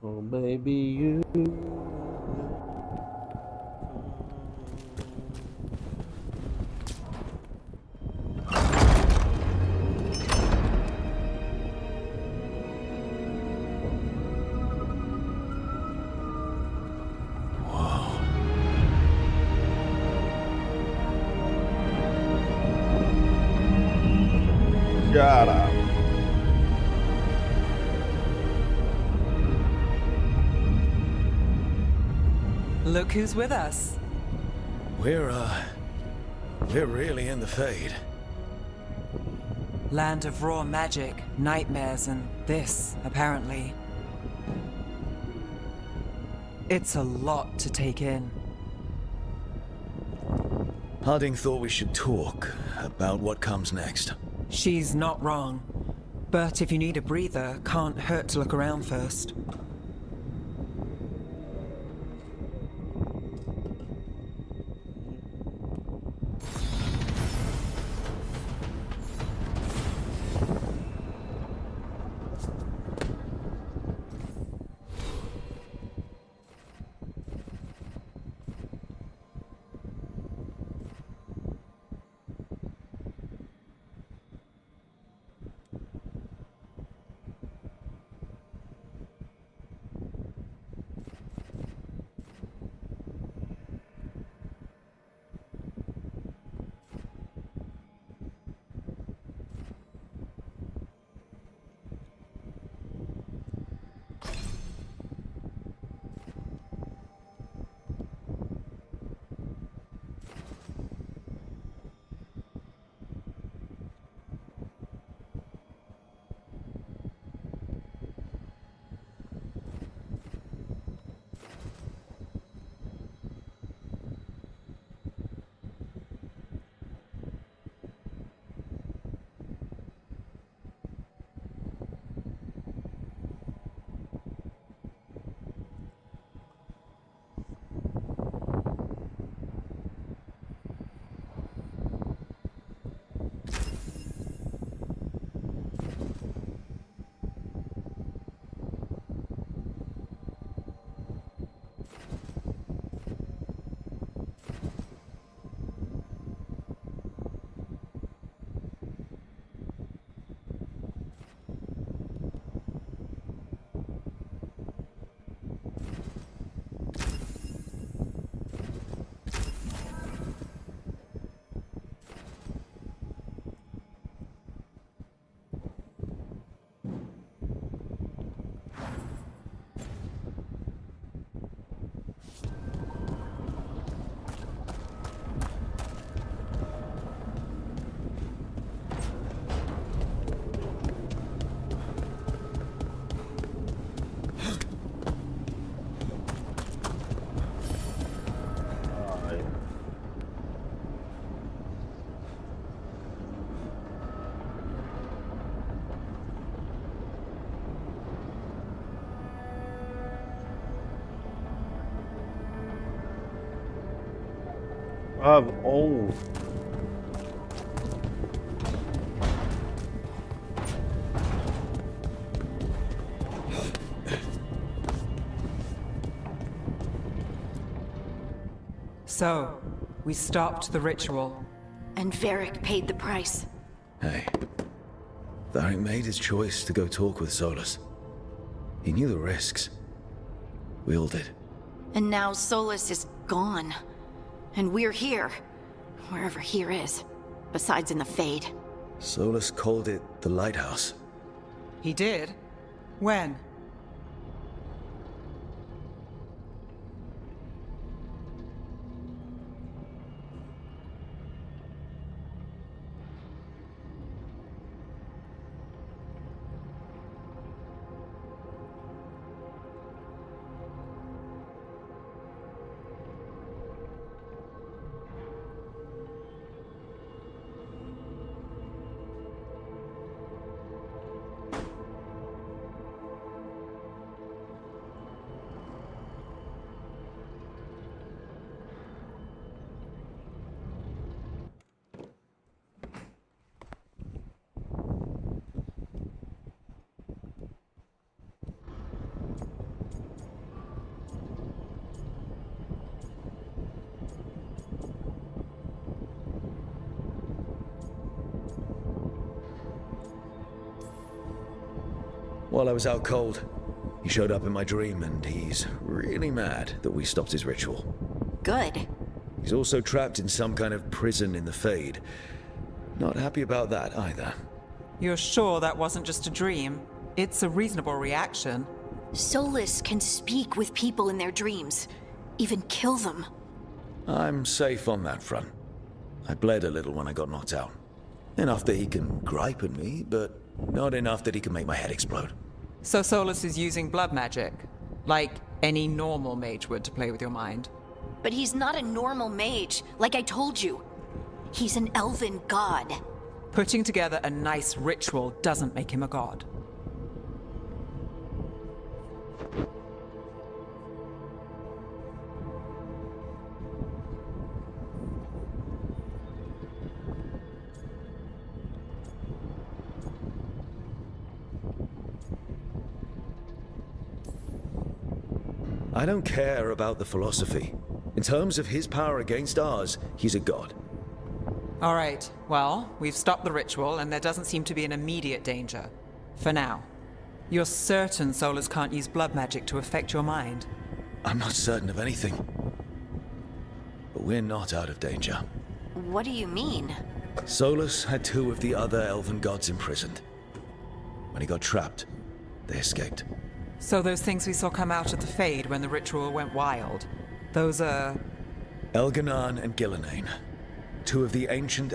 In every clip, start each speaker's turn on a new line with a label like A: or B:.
A: Oh, baby, you. Shut up.
B: Look who's with us.
C: We're really in the Fade.
B: Land of raw magic, nightmares, and this, apparently. It's a lot to take in.
C: Harding thought we should talk about what comes next.
B: She's not wrong. But if you need a breather, can't hurt to look around first.
A: Of old.
B: So, we stopped the ritual.
D: And Varric paid the price.
C: Hey. Varric made his choice to go talk with Solus. He knew the risks. We all did.
D: And now Solus is gone. And we're here. Wherever here is. Besides in the Fade.
C: Solus called it the Lighthouse.
B: He did? When?
C: While I was out cold, he showed up in my dream, and he's really mad that we stopped his ritual.
D: Good.
C: He's also trapped in some kind of prison in the Fade. Not happy about that either.
B: You're sure that wasn't just a dream? It's a reasonable reaction.
D: Solus can speak with people in their dreams, even kill them.
C: I'm safe on that front. I bled a little when I got knocked out. Enough that he can gripe at me, but not enough that he can make my head explode.
B: So Solus is using blood magic, like any normal mage would to play with your mind.
D: But he's not a normal mage, like I told you. He's an elven god.
B: Putting together a nice ritual doesn't make him a god.
C: I don't care about the philosophy. In terms of his power against ours, he's a god.
B: All right, well, we've stopped the ritual and there doesn't seem to be an immediate danger. For now. You're certain Solus can't use blood magic to affect your mind?
C: I'm not certain of anything. But we're not out of danger.
D: What do you mean?
C: Solus had 2 of the other elven gods imprisoned. When he got trapped, they escaped.
B: So those things we saw come out of the Fade when the ritual went wild, those are...
C: Elganan and Gillenane. 2 of the ancient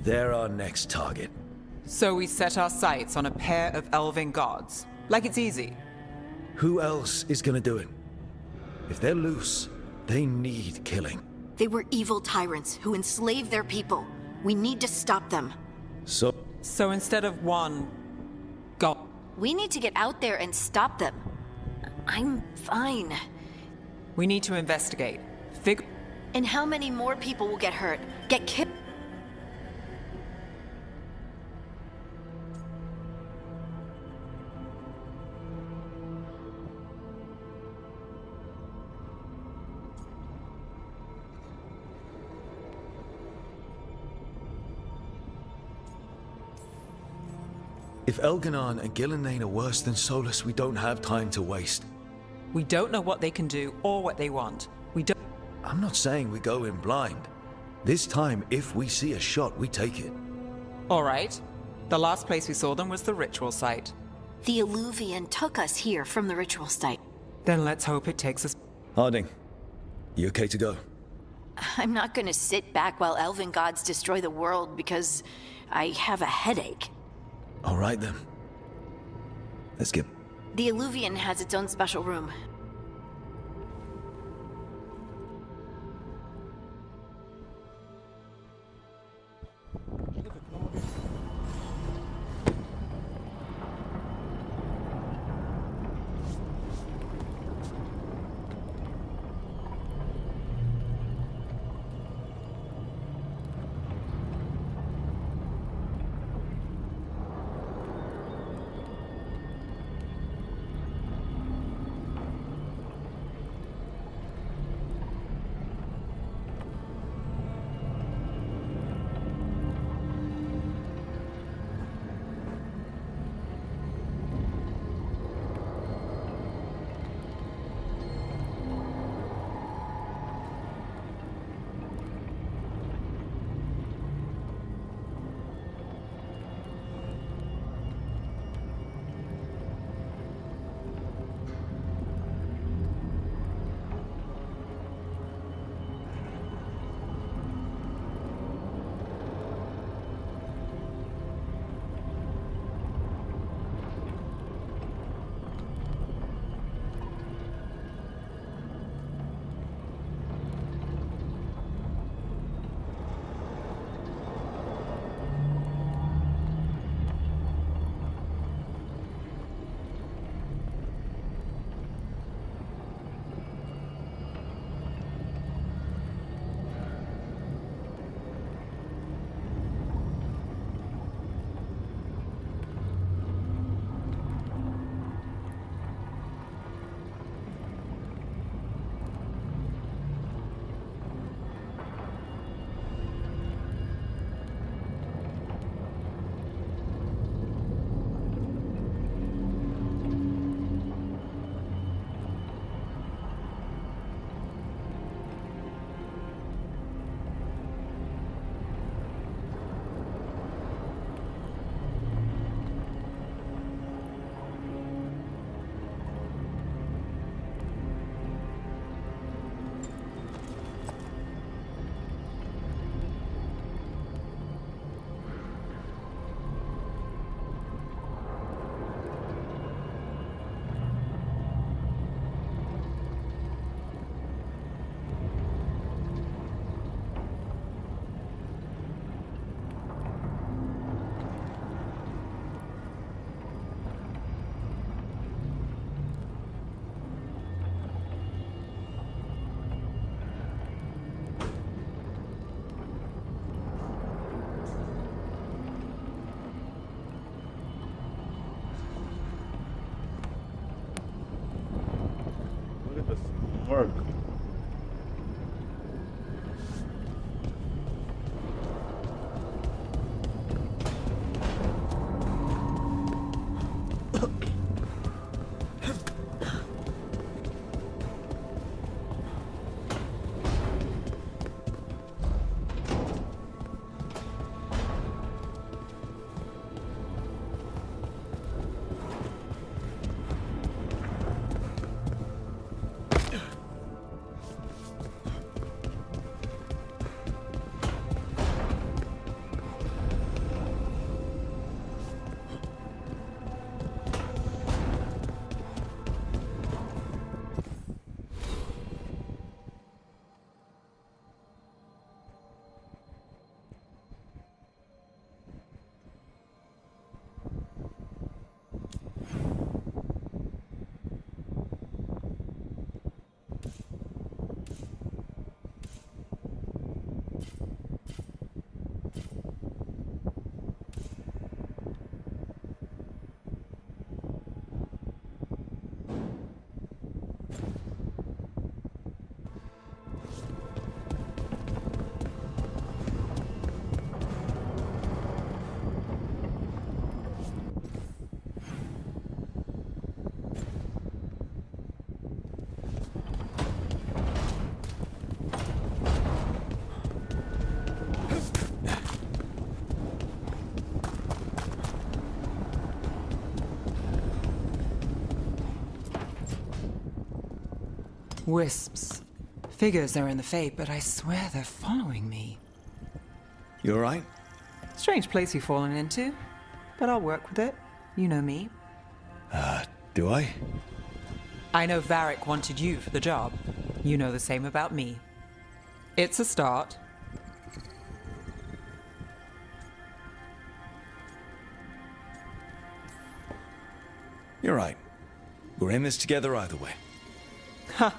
C: They're our next target.
B: So we set our sights on a pair of elven gods. Like it's easy.
C: Who else is gonna do it? If they're loose, they need killing.
D: They were evil tyrants who enslaved their people. We need to stop them.
B: So instead of one god...
D: We need to get out there and stop them. I'm fine.
B: We need to investigate.
D: And how many more people will get hurt? Get killed?
C: If Elganan and Gillenane are worse than Solus, we don't have time to waste.
B: We don't know what they can do or what they want.
C: I'm not saying we go in blind. This time, if we see a shot, we take it.
B: All right. The last place we saw them was the ritual site.
D: The Illuvian took us here from the ritual site.
B: Then let's hope it takes us...
C: Harding, you okay to go?
D: I'm not gonna sit back while elven gods destroy the world because I have a headache.
C: All right then. Let's get...
D: The Illuvian has its own special room.
A: work.
B: Wisps. Figures are in the Fate, but I swear they're following me.
C: You alright?
B: Strange place you've fallen into, but I'll work with it. You know me.
C: Do I?
B: I know Varric wanted you for the job. You know the same about me. It's a start.
C: You're right. We're in this together either way.
B: Ha!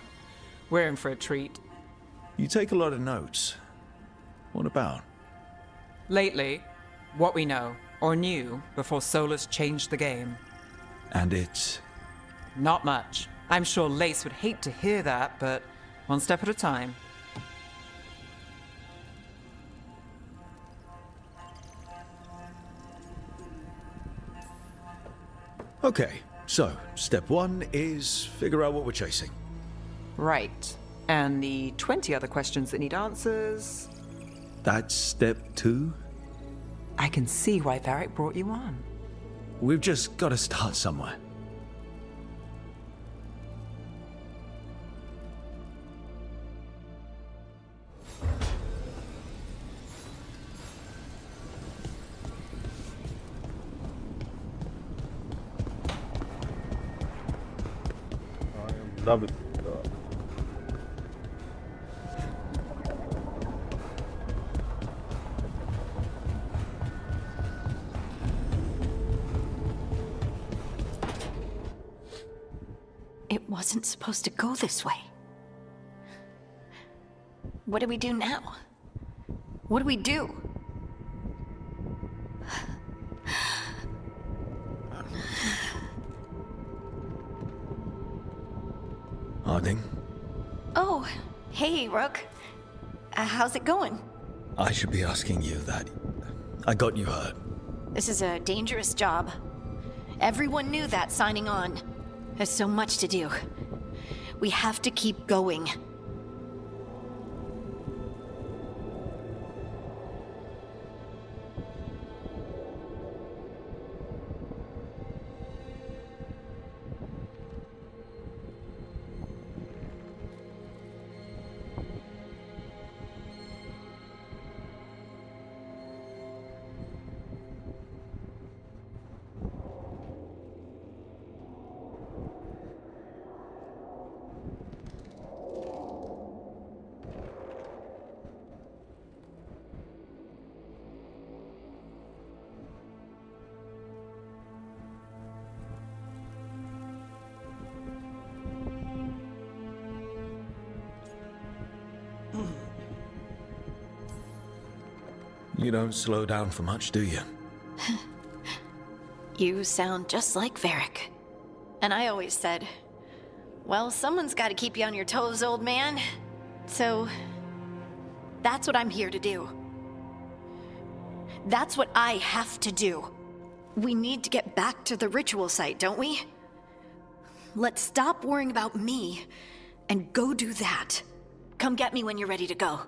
B: We're in for a treat.
C: You take a lot of notes. What about?
B: Lately, what we know, or knew, before Solus changed the game.
C: And it's...
B: Not much. I'm sure Lace would hate to hear that, but one step at a time.
C: Okay, so step one is figure out what we're chasing.
B: Right. And the 20 other questions that need answers...
C: That's step two?
B: I can see why Varric brought you on.
C: We've just got to start somewhere.
A: I love it.
D: It wasn't supposed to go this way. What do we do now? What do we do?
C: Harding,
D: Oh, hey, Rook. How's it going?
C: I should be asking you that. I got you hurt.
D: This is a dangerous job. Everyone knew that signing on. There's so much to do. We have to keep going.
C: You don't slow down for much, do you?
D: You sound just like Varric. And I always said, Well, someone's got to keep you on your toes, old man. So, that's what I'm here to do. That's what I have to do. We need to get back to the ritual site, don't we? Let's stop worrying about me and go do that. Come get me when you're ready to go.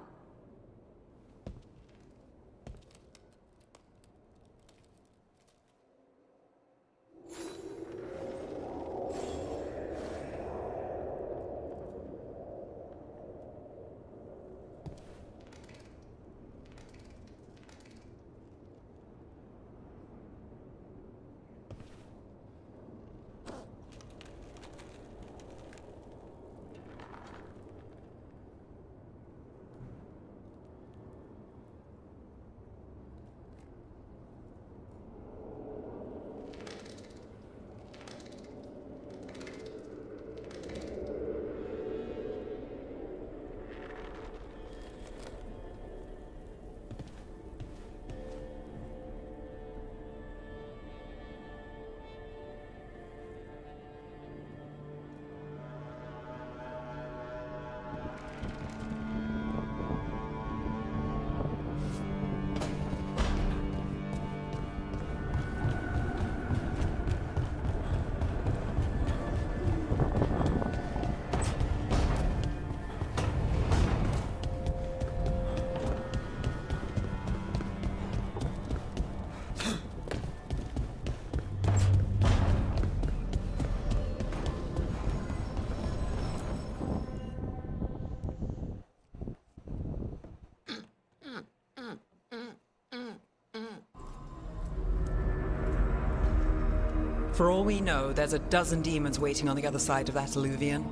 B: For all we know, there's a dozen demons waiting on the other side of that alluvion.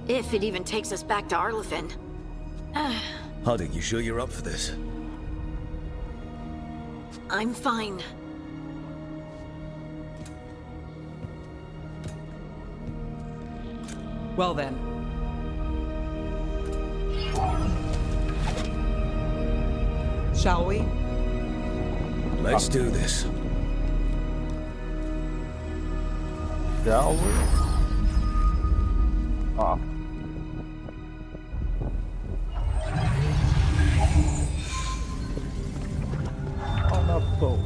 D: If it even takes us back to Arlithin.
C: Harding, you sure you're up for this?
D: I'm fine.
B: Well then. Shall we?
C: Let's do this.
A: Shall we? Ah. Oh, not so.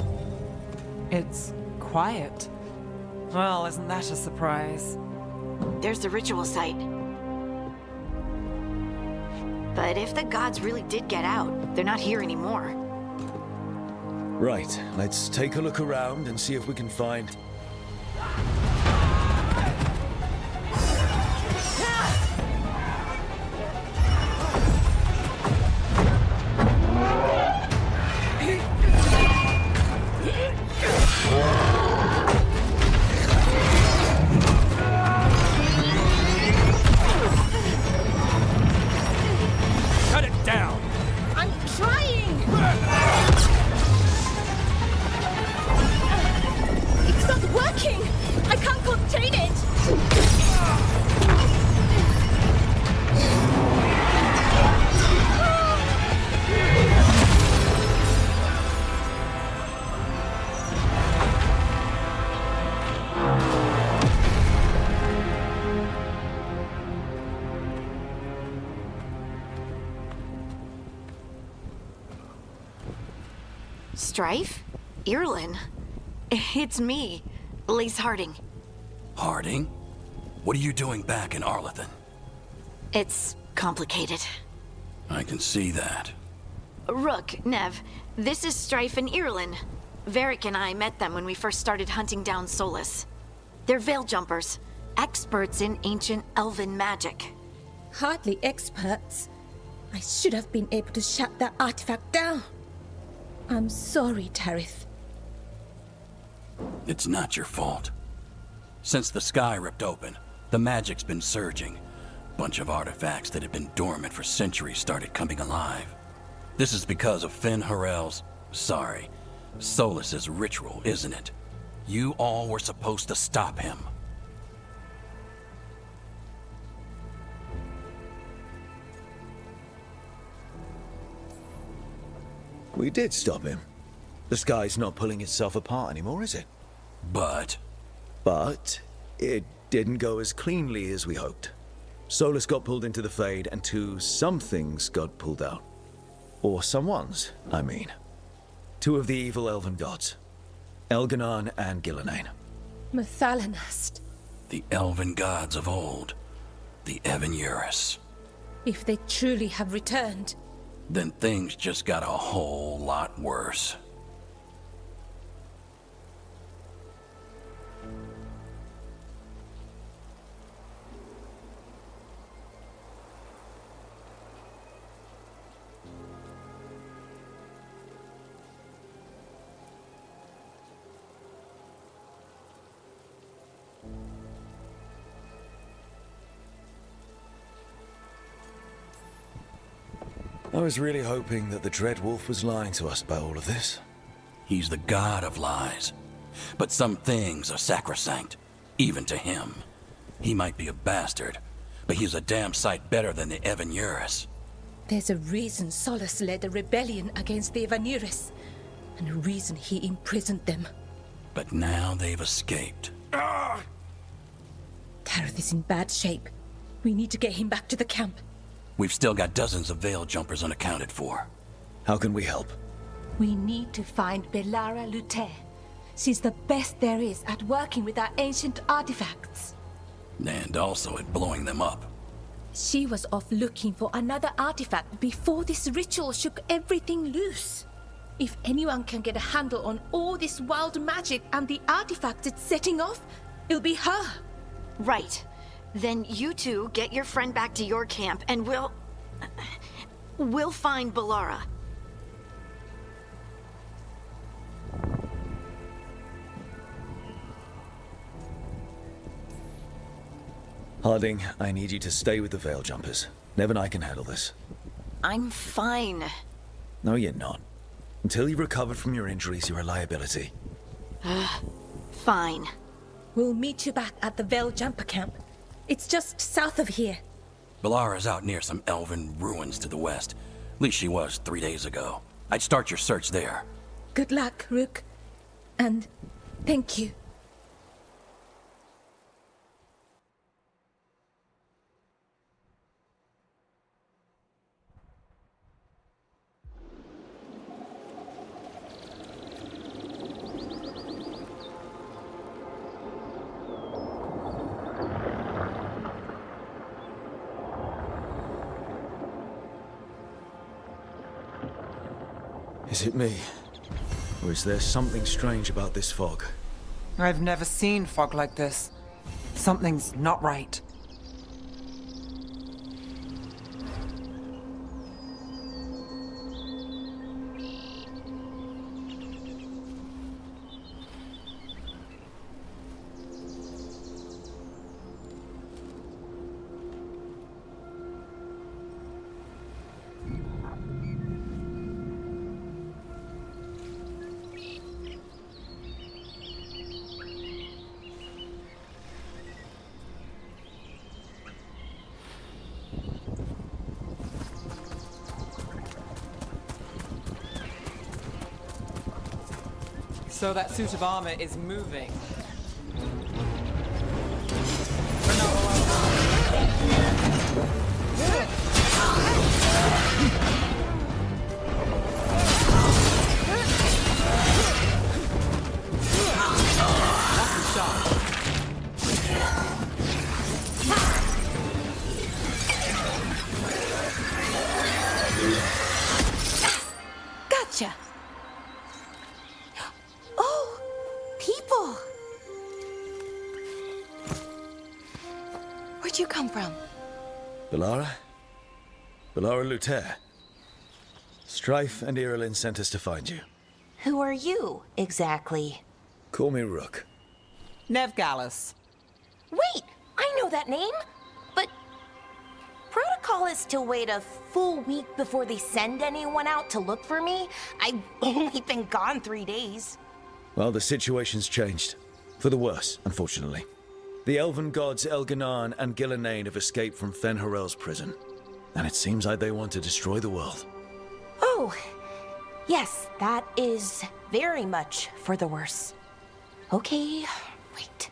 B: It's quiet. Well, isn't that a surprise?
D: There's the ritual site. But if the gods really did get out, they're not here anymore.
C: Right, let's take a look around and see if we can find...
E: Cut it down!
F: I'm trying! It's not working! I can't contain it!
D: Strife? Irlin? It's me, Lise Harding.
E: Harding? What are you doing back in Arlithin?
D: It's complicated.
E: I can see that.
D: Rook, Nev, this is Strife and Irlin. Varric and I met them when we first started hunting down Solus. They're veil jumpers, experts in ancient elven magic.
F: Hardly experts. I should have been able to shut that artifact down. I'm sorry, Tarith.
E: It's not your fault. Since the sky ripped open, the magic's been surging. Bunch of artifacts that had been dormant for centuries started coming alive. This is because of Finn Harel's... Solus's ritual, isn't it? You all were supposed to stop him.
C: We did stop him. The sky's not pulling itself apart anymore, is it?
E: But...
C: But it didn't go as cleanly as we hoped. Solus got pulled into the Fade, and two somethings got pulled out. Or someones, I mean. Two of the evil elven gods. Elganon and Gillenane.
F: Mathalanast.
E: The elven gods of old. The Evan-Eurus.
F: If they truly have returned.
E: Then things just got a whole lot worse.
C: I was really hoping that the Dread Wolf was lying to us about all of this.
E: He's the god of lies. But some things are sacrosanct, even to him. He might be a bastard, but he's a damn sight better than the Evan-Eurus.
F: There's a reason Solus led a rebellion against the Evan-Eurus, and a reason he imprisoned them.
E: But now they've escaped.
F: Tareth is in bad shape. We need to get him back to the camp.
E: We've still got dozens of Veil Jumpers unaccounted for.
C: How can we help?
F: We need to find Belara Lute. She's the best there is at working with our ancient artifacts.
E: And also at blowing them up.
F: She was off looking for another artifact before this ritual shook everything loose. If anyone can get a handle on all this wild magic and the artifacts it's setting off, it'll be her.
D: Right. Then you two get your friend back to your camp and we'll find Belara.
C: Harding, I need you to stay with the Veil Jumpers. Nev and I can handle this.
D: I'm fine.
C: No, you're not. Until you've recovered from your injuries, you're a liability.
D: Fine.
F: We'll meet you back at the Veil Jumper camp. It's just south of here.
E: Belara's out near some elven ruins to the west. At least she was 3 days ago. I'd start your search there.
F: Good luck, Rook. And thank you.
C: Is it me? Or is there something strange about this fog?
B: I've never seen fog like this. Something's not right. So that suit of armor is moving.
F: Gotcha. Oh, people. Where'd you come from?
C: Belara? Belara Lute. Strife and Irilyn sent us to find you.
G: Who are you, exactly?
C: Call me Rook.
B: Nev Gallus.
G: Wait, I know that name! But protocol is to wait a full week before they send anyone out to look for me. I've only been gone 3 days.
C: Well, the situation's changed. For the worse, unfortunately. The elven gods Elganon and Gillenane have escaped from Fen'Harel's prison. And it seems like they want to destroy the world.
G: Oh, yes, that is very much for the worse. Okay, wait.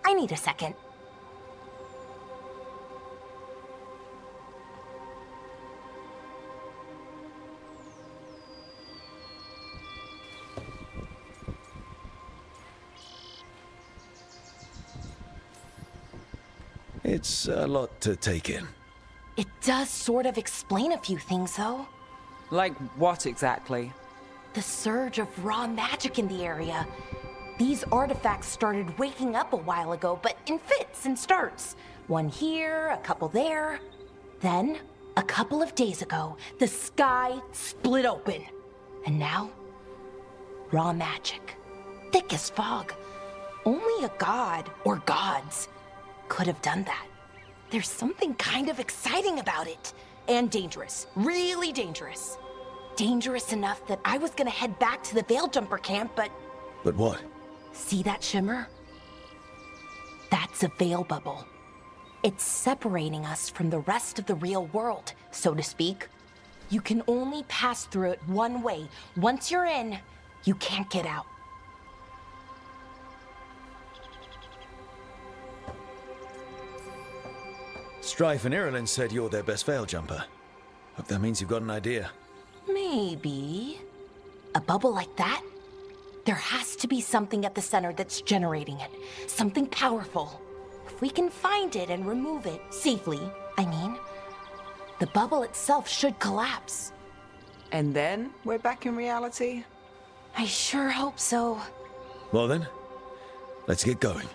G: I need a second.
C: It's a lot to take in.
G: It does sort of explain a few things, though.
B: Like what exactly?
G: The surge of raw magic in the area. These artifacts started waking up a while ago, but in fits and starts. One here, a couple there. Then, a couple of days ago, the sky split open. And now, raw magic. Thick as fog. Only a god, or gods, could have done that. There's something kind of exciting about it. And dangerous. Really dangerous. Dangerous enough that I was gonna head back to the Veil Jumper camp, but...
C: But what?
G: See that shimmer? That's a veil bubble. It's separating us from the rest of the real world, so to speak. You can only pass through it one way. Once you're in, you can't get out.
C: Strife and Irilyn said you're their best Veil Jumper. Hope that means you've got an idea.
G: Maybe. A bubble like that? There has to be something at the center that's generating it. Something powerful. If we can find it and remove it, safely, I mean, the bubble itself should collapse.
B: And then we're back in reality?
G: I sure hope so.
C: Well then, let's get going.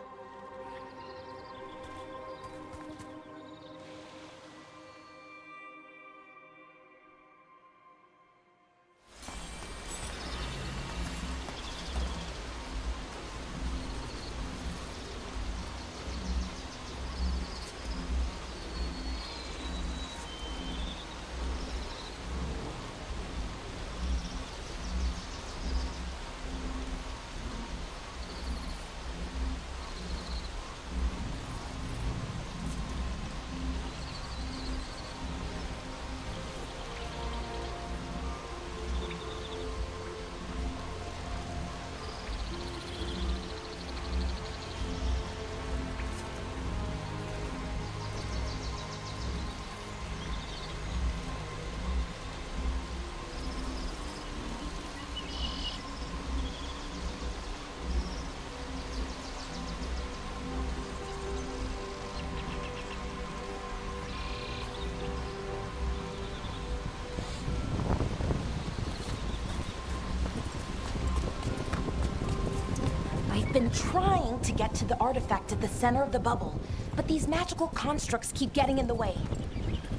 G: I've been trying to get to the artifact at the center of the bubble, but these magical constructs keep getting in the way.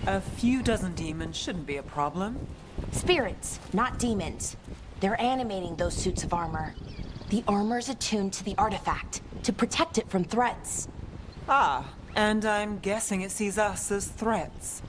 B: A few dozen demons shouldn't be a problem.
G: Spirits, not demons. They're animating those suits of armor. The armor's attuned to the artifact, to protect it from threats.
B: Ah, and I'm guessing it sees us as threats.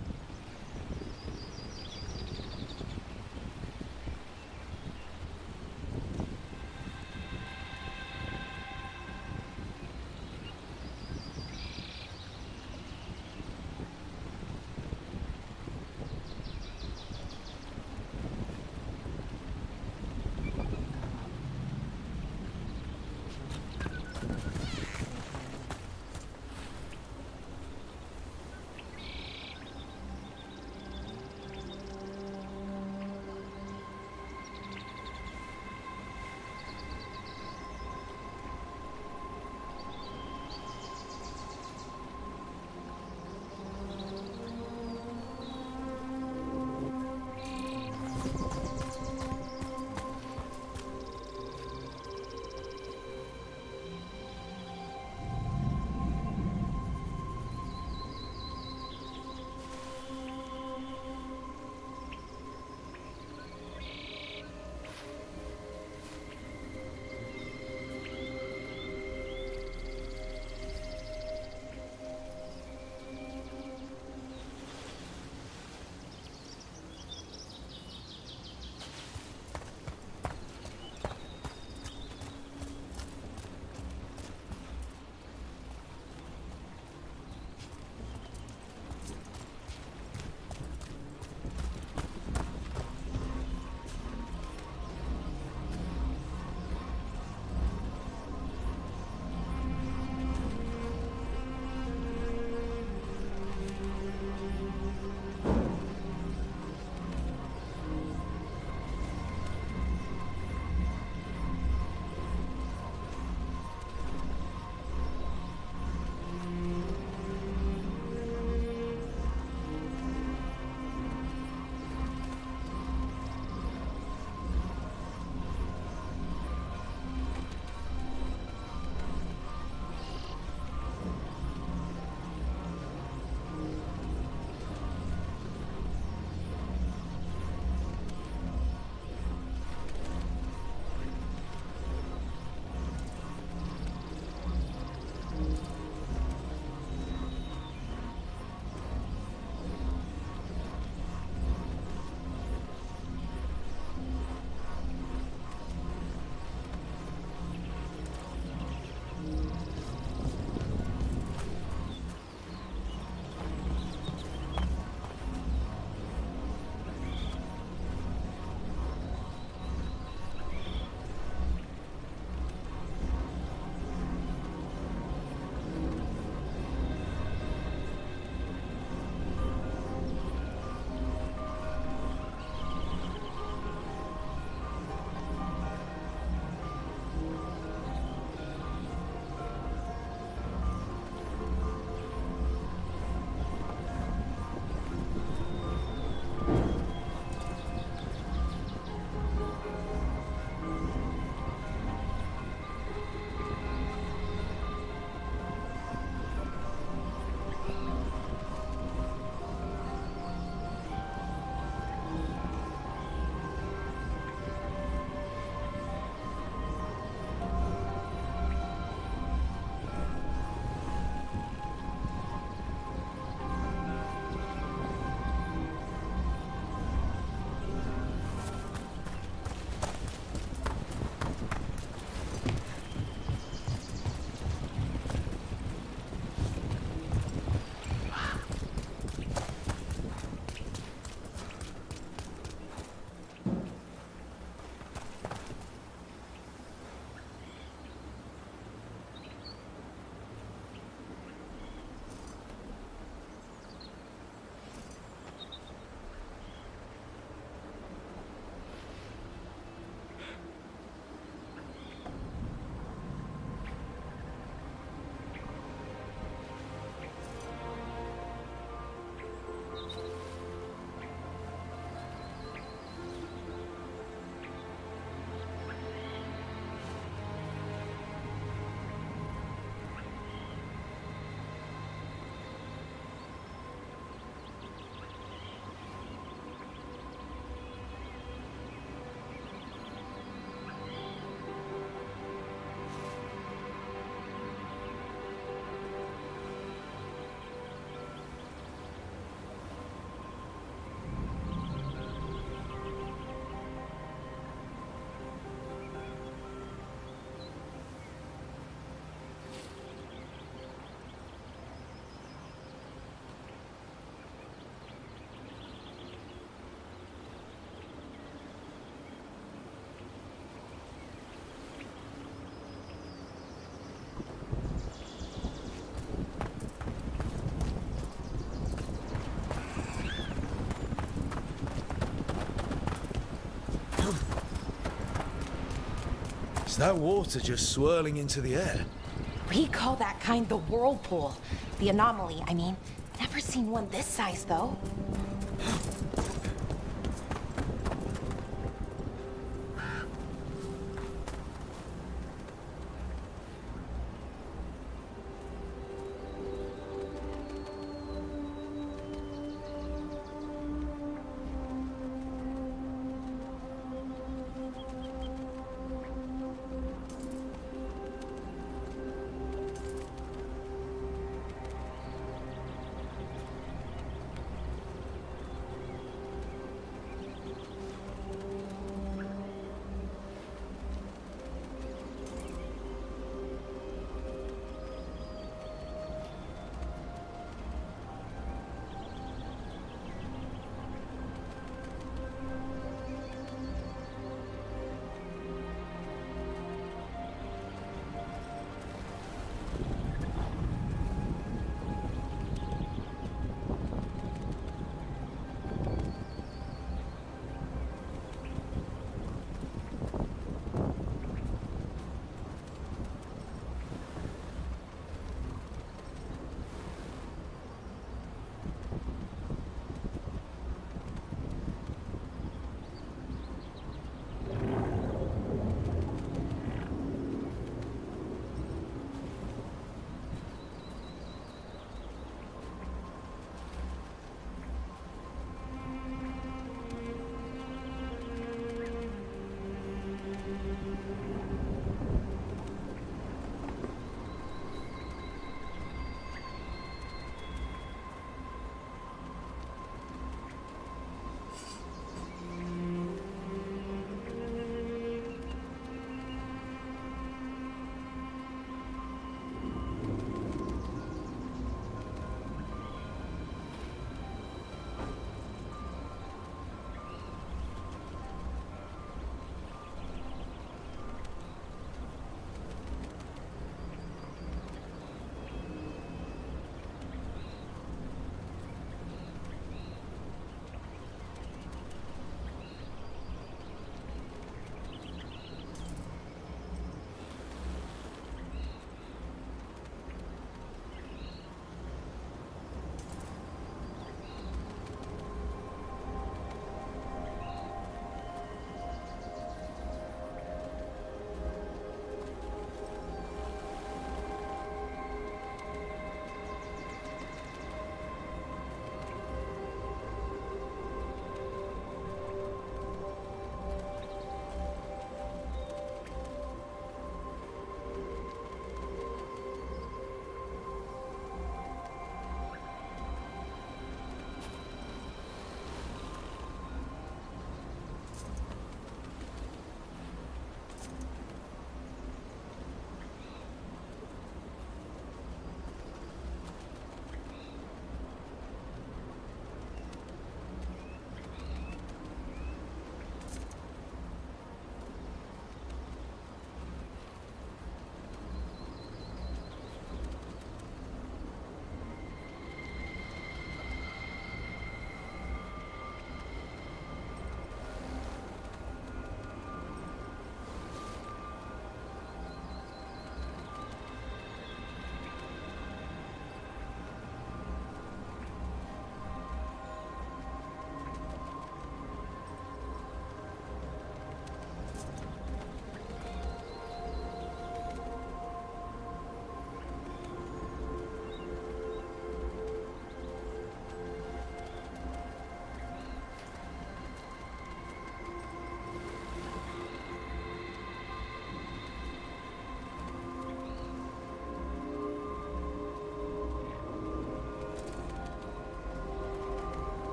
C: Is that water just swirling into the air?
G: We call that kind the whirlpool. The anomaly, I mean. Never seen one this size, though.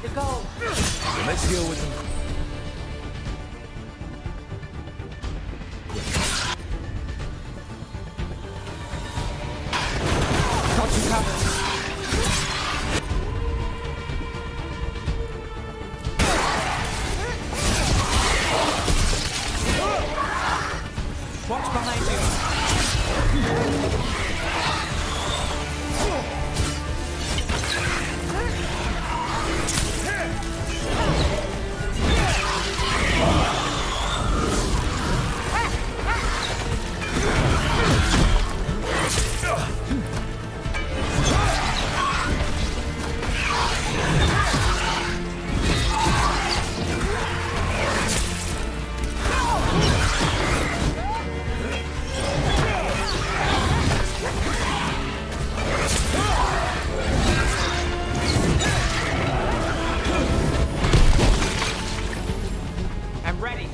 G: to go.
C: Let's deal with them.
B: Got you covered. Watch behind you. I'm ready.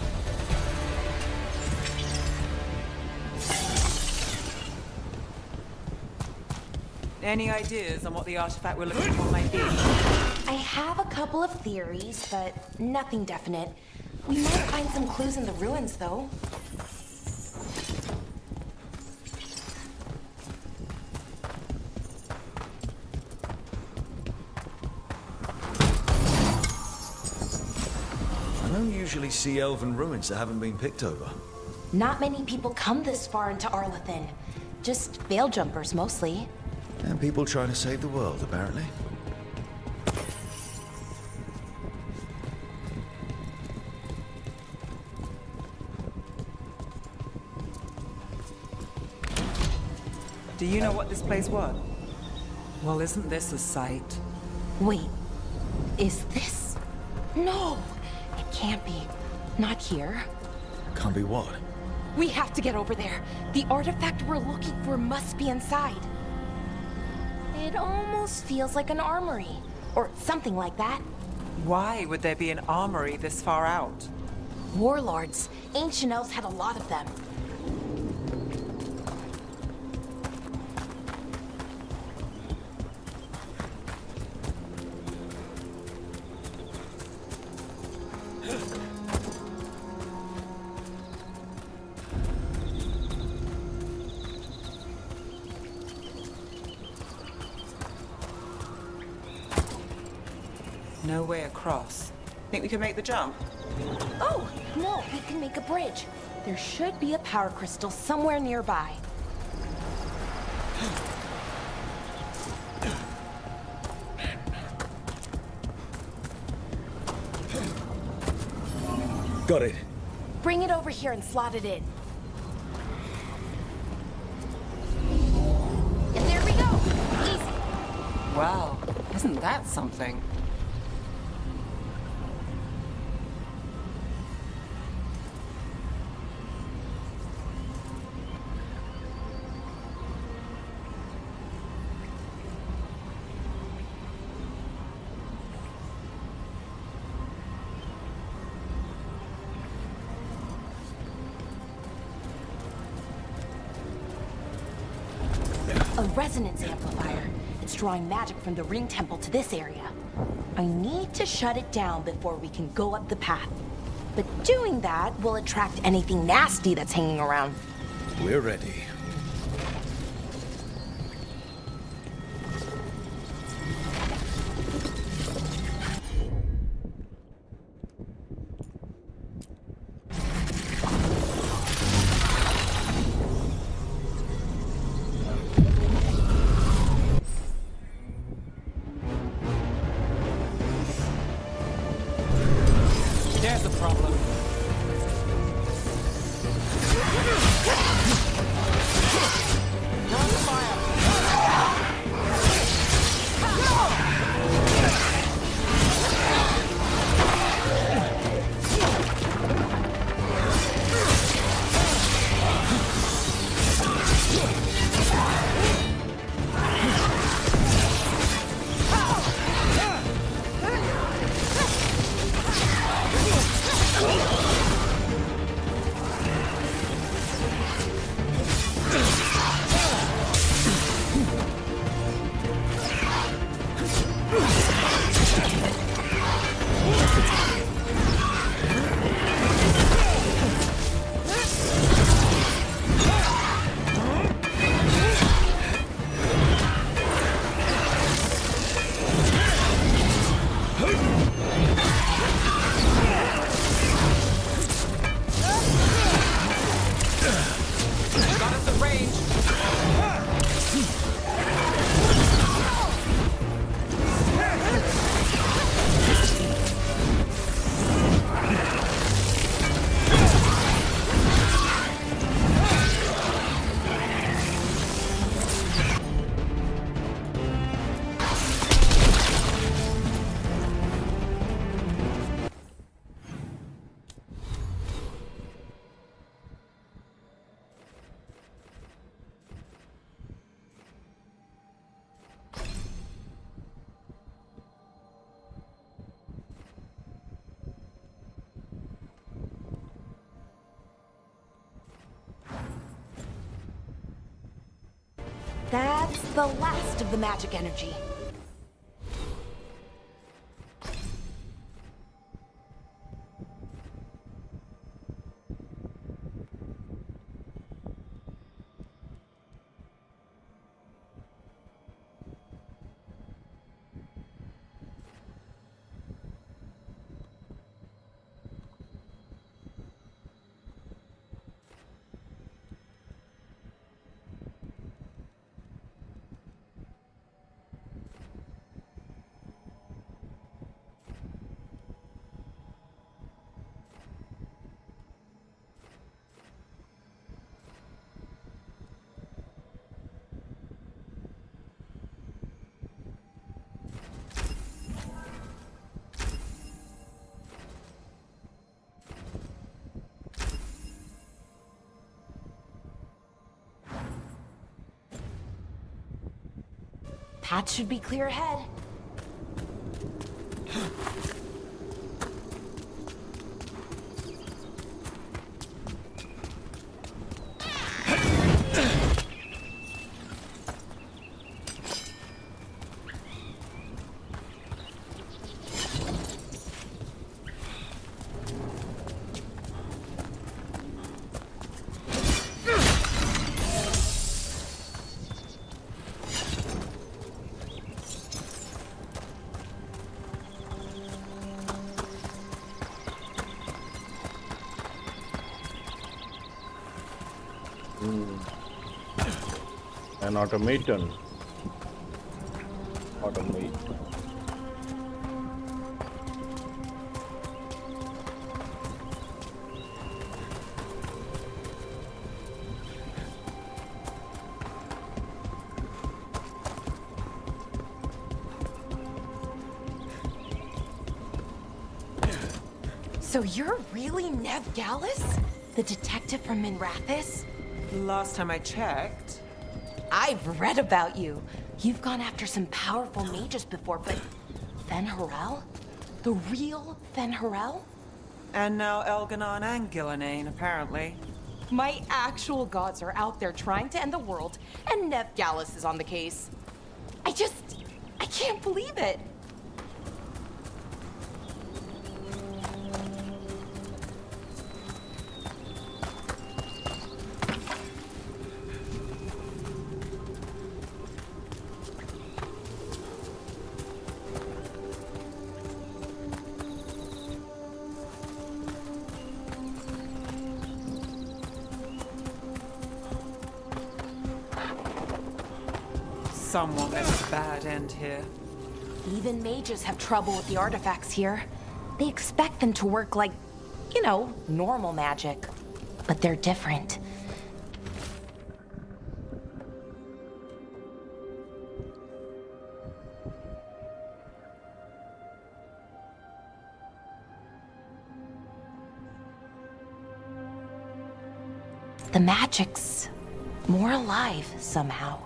B: Any ideas on what the artifact we're looking for might be?
G: I have a couple of theories, but nothing definite. We might find some clues in the ruins, though.
C: I don't usually see elven ruins that haven't been picked over.
G: Not many people come this far into Arlathan. Just veil jumpers, mostly.
C: And people trying to save the world, apparently.
B: Do you know what this place was? Well, isn't this a sight?
G: Wait, is this? No, it can't be. Not here.
C: Can't be what?
G: We have to get over there. The artifact we're looking for must be inside. It almost feels like an armory, or something like that.
B: Why would there be an armory this far out?
G: Warlords. Ancient elves had a lot of them.
B: No way across. Think we can make the jump?
G: Oh, no, we can make a bridge. There should be a power crystal somewhere nearby.
C: Got it.
G: Bring it over here and slot it in. And there we go. Easy.
B: Wow, isn't that something?
G: A resonance amplifier. It's drawing magic from the ring temple to this area. I need to shut it down before we can go up the path. But doing that will attract anything nasty that's hanging around.
C: We're ready.
B: There's a problem.
G: That's the last of the magic energy. Path should be clear ahead.
A: An automaton. Automate.
G: So you're really Nev Gallus? The detective from Minrathis?
B: Last time I checked.
G: I've read about you. You've gone after some powerful mages before, but Fen Harel? The real Fen Harel?
B: And now Elganon and Gillenane, apparently.
G: My actual gods are out there trying to end the world, and Nev Gallus is on the case. I can't believe it.
B: Someone has a bad end here.
G: Even mages have trouble with the artifacts here. They expect them to work like, normal magic. But they're different. The magic's more alive somehow.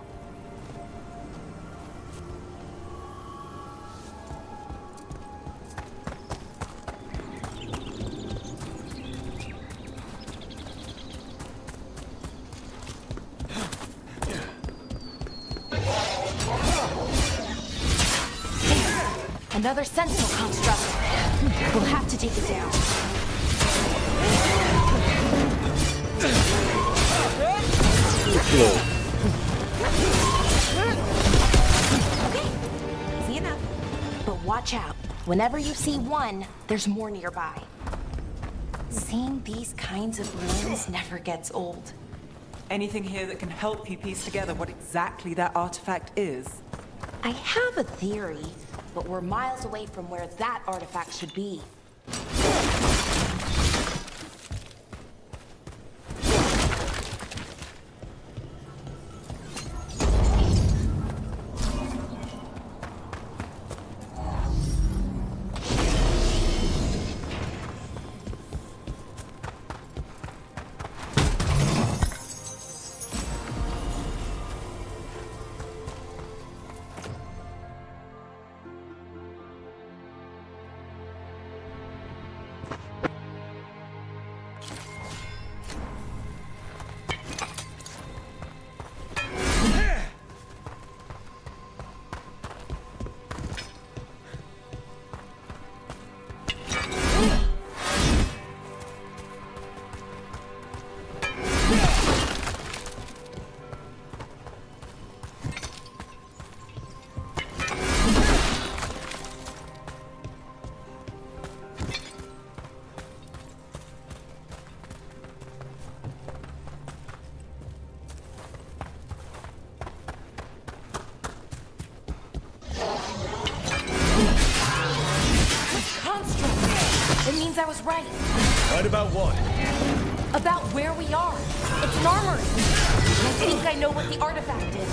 G: Another sentinel construct. We'll have to take it down. Okay, easy enough. But watch out. Whenever you see one, there's more nearby. Seeing these kinds of ruins never gets old.
B: Anything here that can help you piece together what exactly that artifact is?
G: I have a theory, but we're miles away from where that artifact should be. means I was right.
C: Right about what?
G: About where we are. It's an armory. I think I know what the artifact is.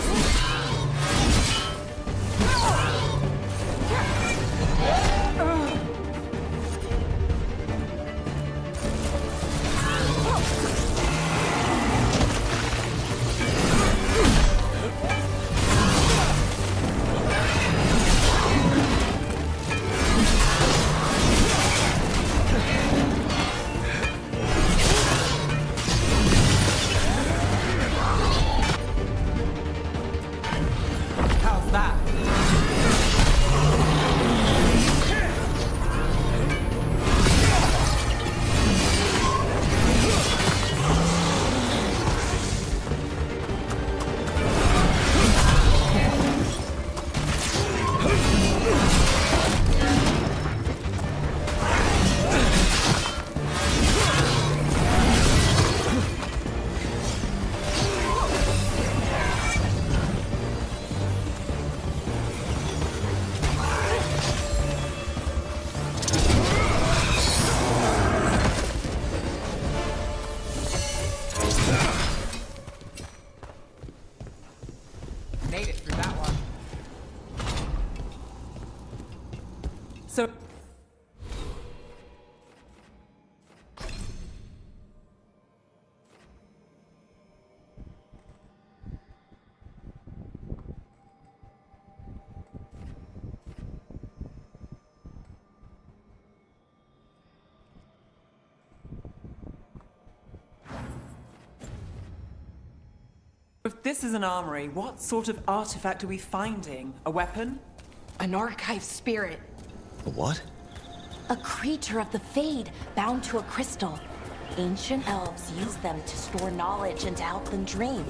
B: How's that? Made it through that one. So... If this is an armory, what sort of artifact are we finding? A weapon?
G: An archive spirit.
C: A what?
G: A creature of the Fade, bound to a crystal. Ancient elves use them to store knowledge and to help them dream.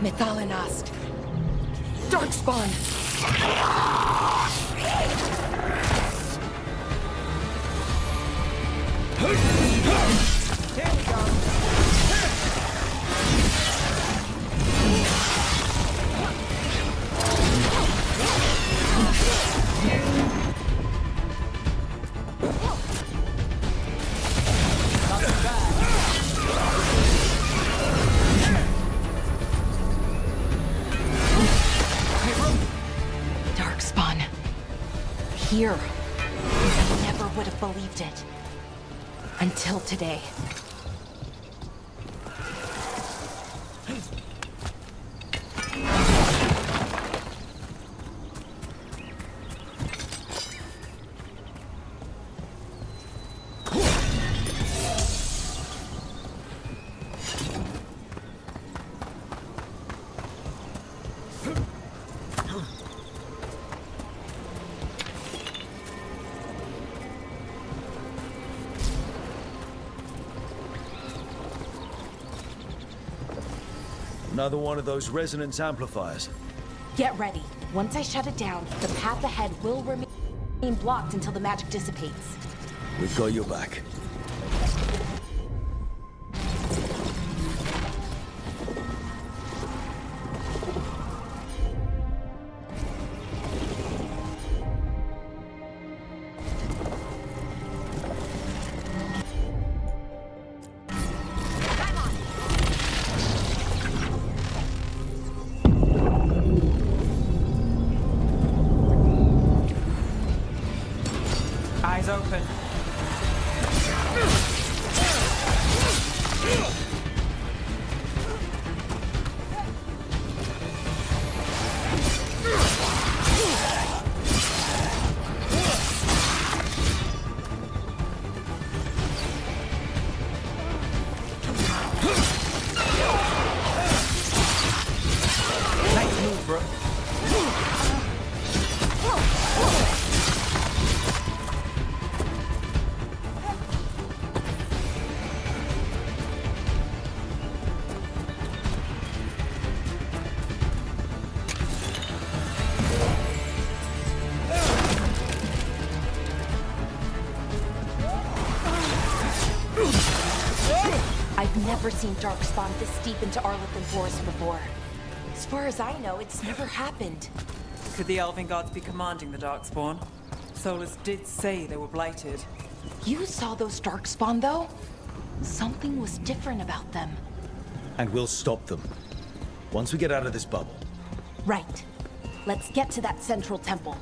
G: Methalinast. Darkspawn. Darkspawn. Here. I never would have believed it. Until today.
C: Another one of those resonance amplifiers.
G: Get ready. Once I shut it down, the path ahead will remain blocked until the magic dissipates.
C: We've got your back.
B: Eyes open. Nice move, bro.
G: never seen Darkspawn this deep into Arlethan Forest before. As far as I know, it's never happened.
B: Could the Elven Gods be commanding the Darkspawn? Solus did say they were blighted.
G: You saw those Darkspawn, though? Something was different about them.
C: And we'll stop them. Once we get out of this bubble.
G: Right. Let's get to that central temple.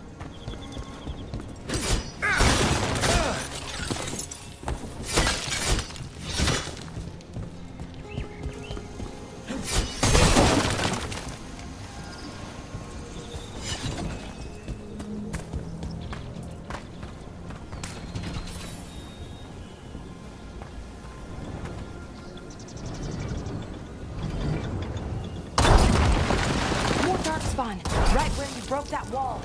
G: Right where you broke that wall.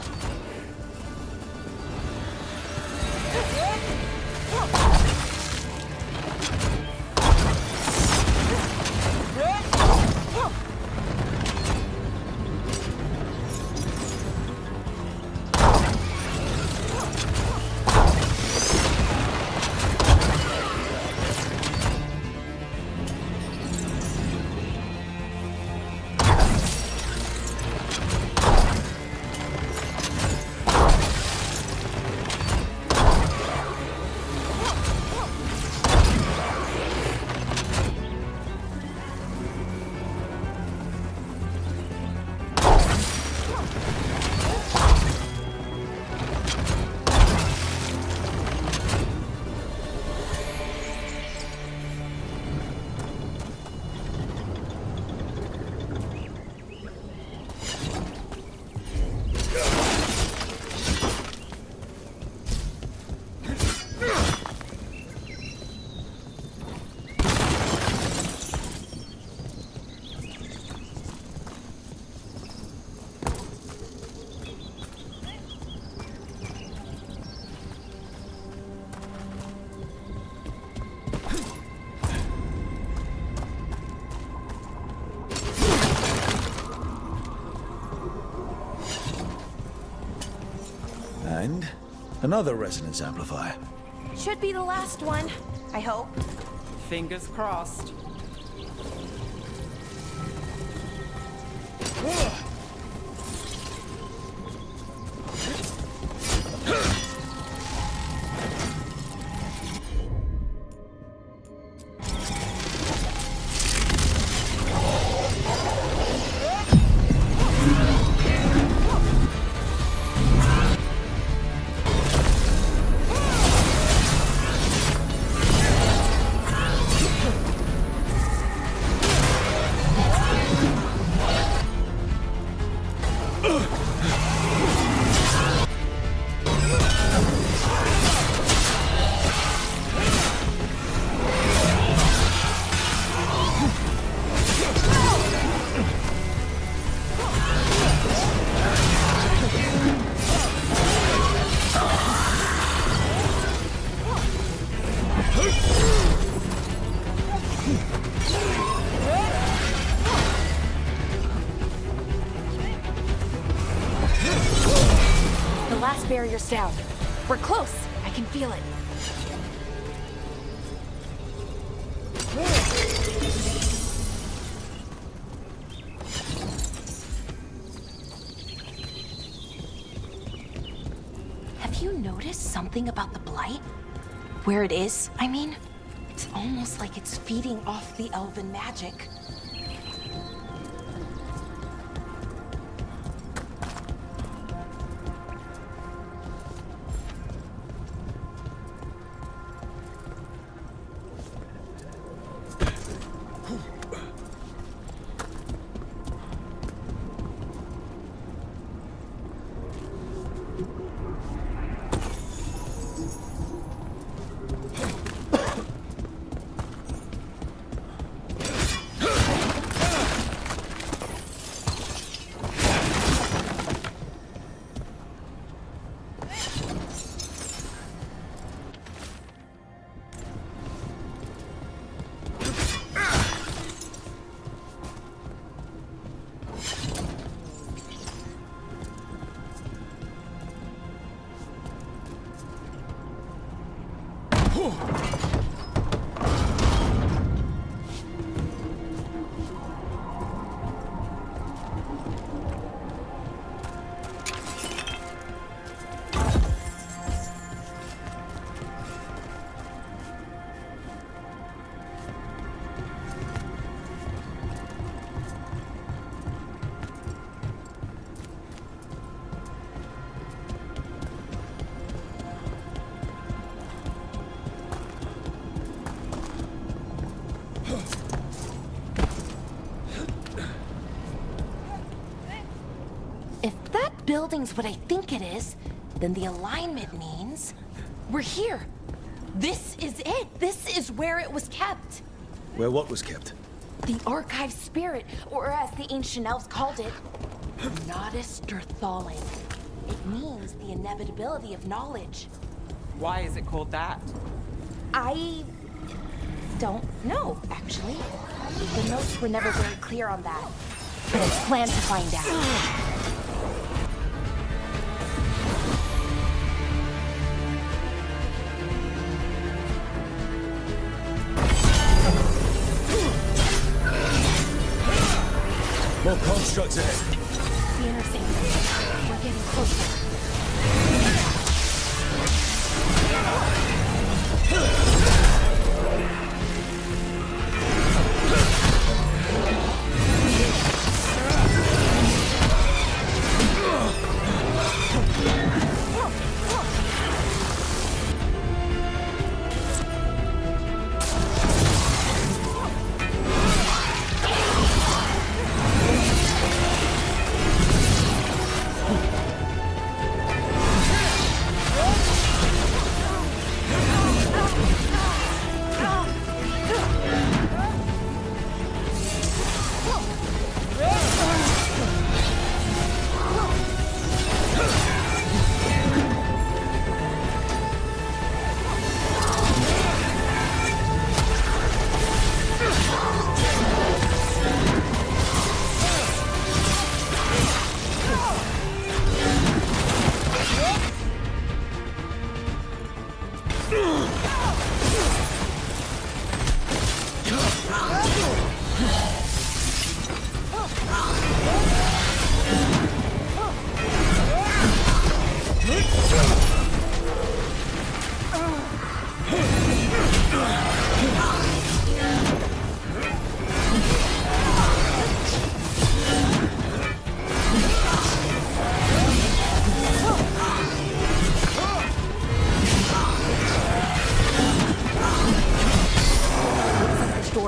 C: And another resonance amplifier.
G: Should be the last one, I hope.
B: Fingers crossed.
G: Barrier's down. We're close. I can feel it. Have you noticed something about the Blight? Where it is, I mean? It's almost like it's feeding off the elven magic. building's what I think it is, then the alignment means we're here. This is it. This is where it was kept.
C: Where what was kept?
G: The archive spirit, or as the ancient elves called it, Nodus Derthalin. It means the inevitability of knowledge.
B: Why is it called that?
G: I don't know, actually. The notes were never very clear on that. But I plan to find out.
C: More constructs ahead.
G: The intersection. We're getting closer.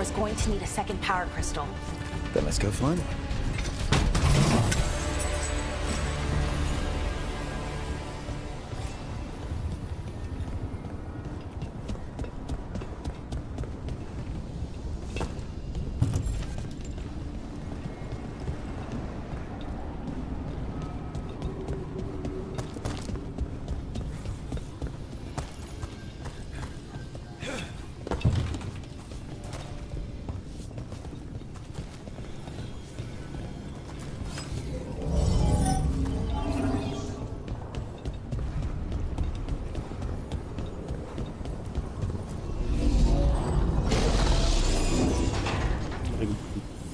G: Is going to need a second power crystal.
C: Then let's go find it.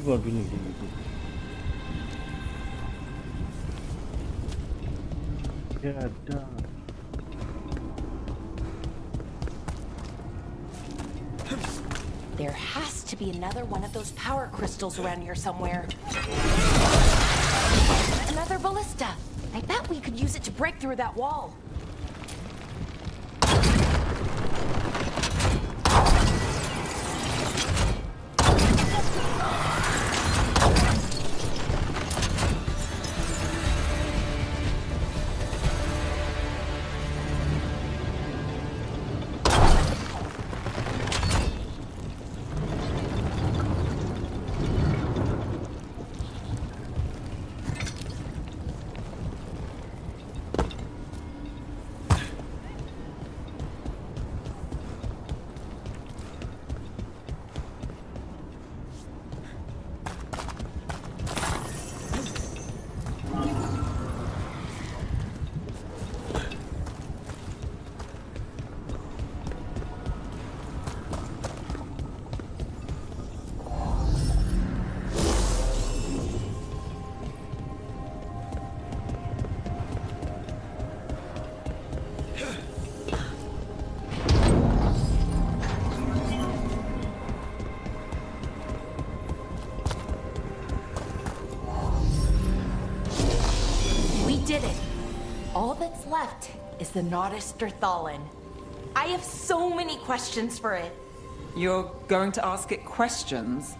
A: Gua gini gitu. Ya ada.
G: There has to be another one of those power crystals around here somewhere. Another ballista. I bet we could use it to break through that wall. Did it. All that's left is the Nodus Derthalin. I have so many questions for it.
B: You're going to ask it questions?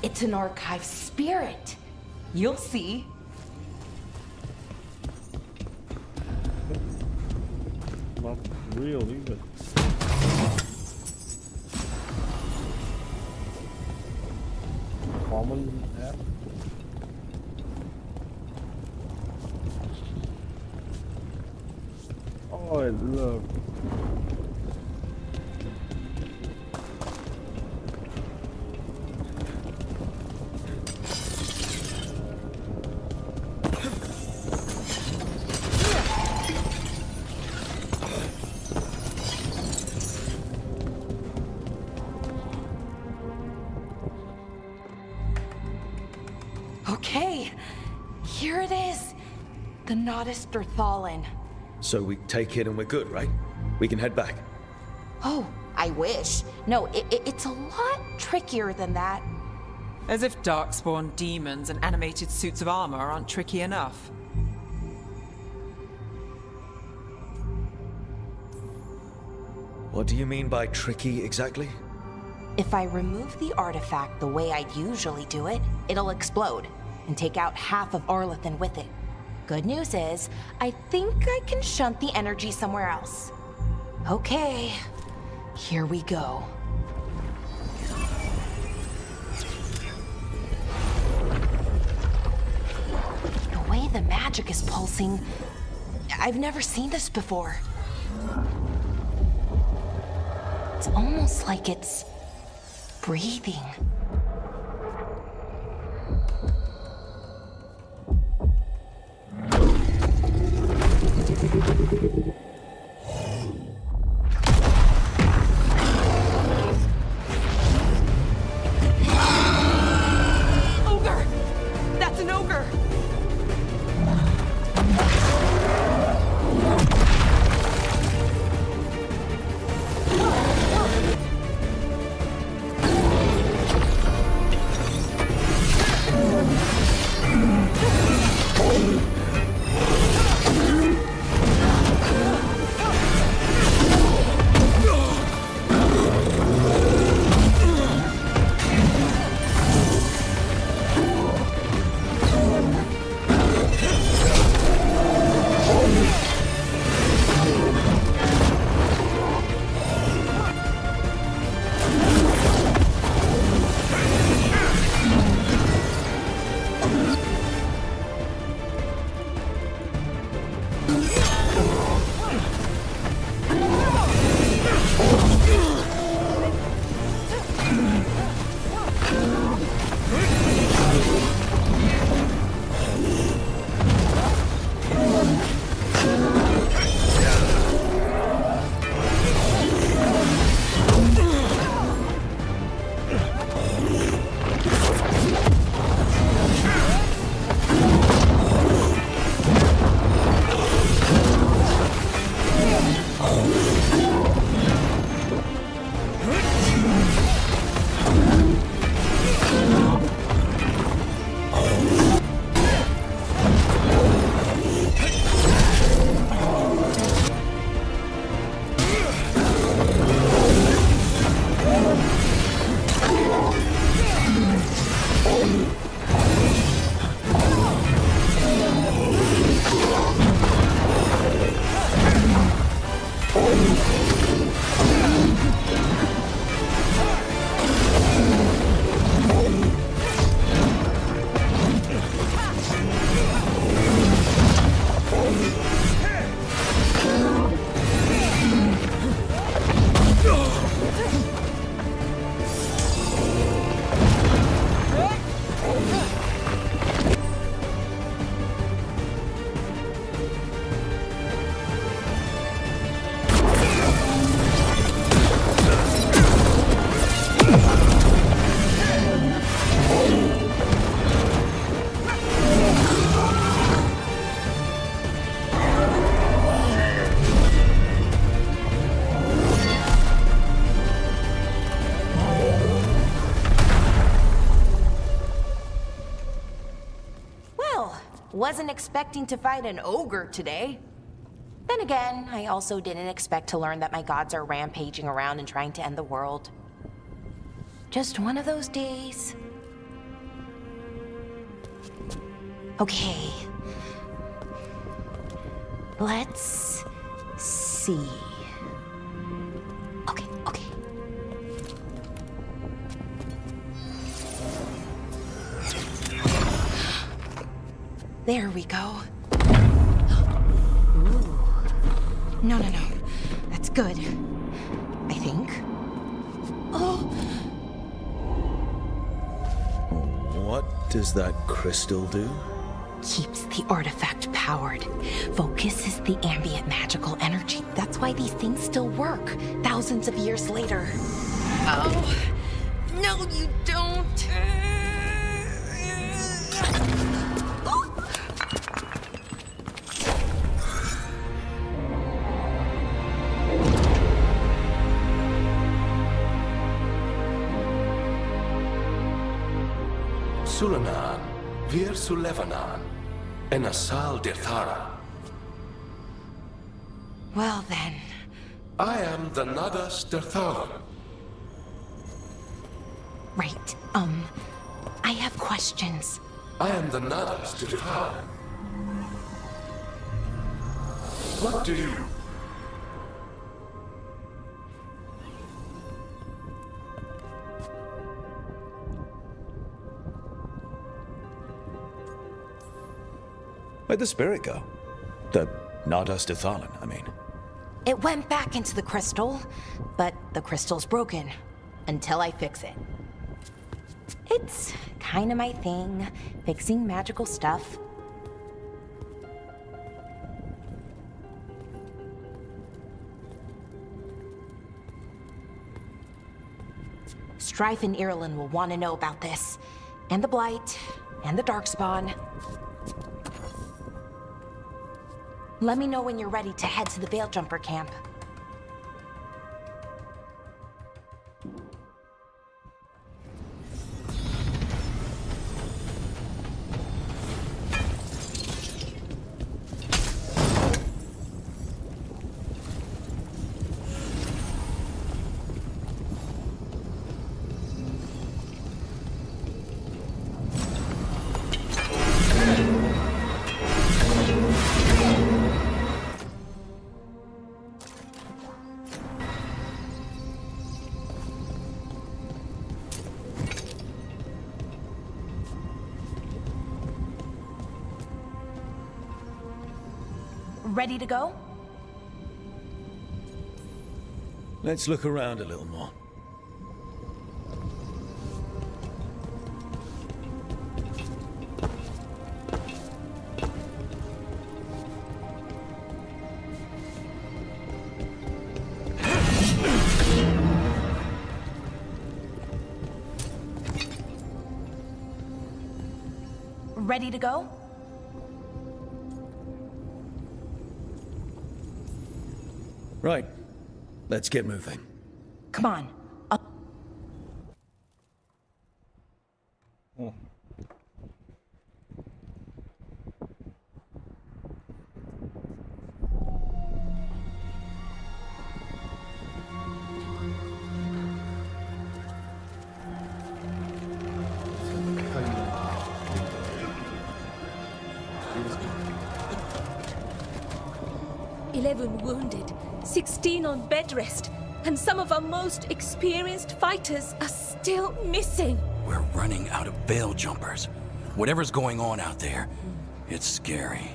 G: It's an archive spirit. You'll see.
A: not real either. Common app. Oh, look.
G: Okay, here it is. The Nodus Thalin.
C: So we take it and we're good, right? We can head back.
G: Oh, I wish. No, it's a lot trickier than that.
B: As if darkspawn demons and animated suits of armor aren't tricky enough.
C: What do you mean by tricky exactly?
G: If I remove the artifact the way I usually do it, it'll explode and take out half of Arlathan with it. Good news is, I think I can shunt the energy somewhere else. Okay, here we go. The way the magic is pulsing, I've never seen this before. It's almost like it's breathing.
B: Ogre! That's an ogre!
G: Wasn't expecting to fight an ogre today. Then again, I also didn't expect to learn that my gods are rampaging around and trying to end the world. Just one of those days. Okay. Let's see. Okay, okay. There we go. Ooh. No. That's good. I think. Oh!
C: What does that crystal do?
G: Keeps the artifact powered. Focuses the ambient magical energy. That's why these things still work, thousands of years later. Oh, no, you don't.
H: Sulanan, Vir Sulevanan, and Asal Dirthara.
G: Well then.
H: I am the Nadas Dirthalan.
G: Right, I have questions.
H: I am the Nadas Dirthalan. What do you...
C: Where'd the spirit go? The Nadas Dithalan, I mean.
G: It went back into the crystal, but the crystal's broken. Until I fix it. It's kinda my thing, fixing magical stuff. Strife and Ireland will want to know about this. And the Blight, and the Darkspawn. Let me know when you're ready to head to the Veil Jumper camp. Ready to go?
C: Let's look around a little more.
G: Ready to go?
C: Right. Let's get moving.
G: Come on. Up.
F: "11 wounded, 16 on bed rest, and some of our most experienced fighters are still missing."
E: We're running out of Veil Jumpers. Whatever's going on out there, it's scary.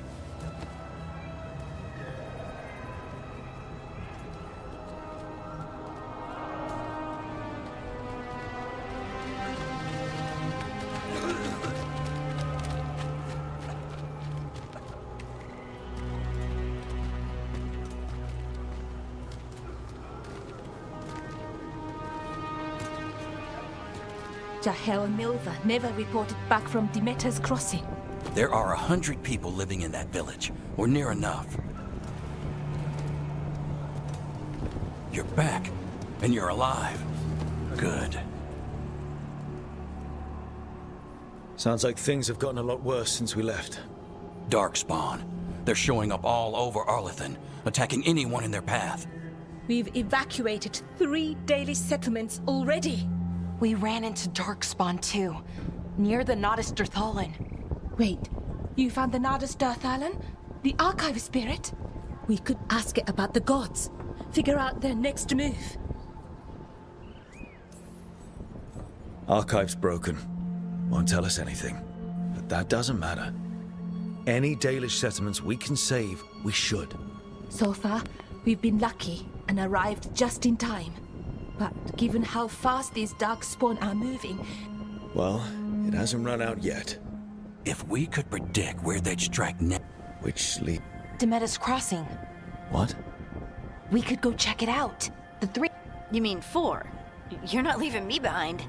F: Jahel and Milva never reported back from Demeter's crossing.
E: There are 100 people living in that village, or near enough. You're back, and you're alive. Good.
C: Sounds like things have gotten a lot worse since we left.
E: Darkspawn. They're showing up all over Arlethan, attacking anyone in their path.
F: We've evacuated 3 daily settlements already.
G: We ran into Darkspawn too, near the Nadas Dirthalan.
F: Wait, you found the Nadas Darthalan? The archive spirit? We could ask it about the gods. Figure out their next move.
C: Archive's broken. Won't tell us anything. But that doesn't matter. Any Dalish settlements we can save, we should.
F: So far, we've been lucky and arrived just in time. But given how fast these darkspawn are moving...
C: Well, it hasn't run out yet.
E: If we could predict where they'd strike next...
C: Which lead...
G: Demeda's Crossing.
C: What?
G: We could go check it out. The 3...
D: You mean 4? You're not leaving me behind.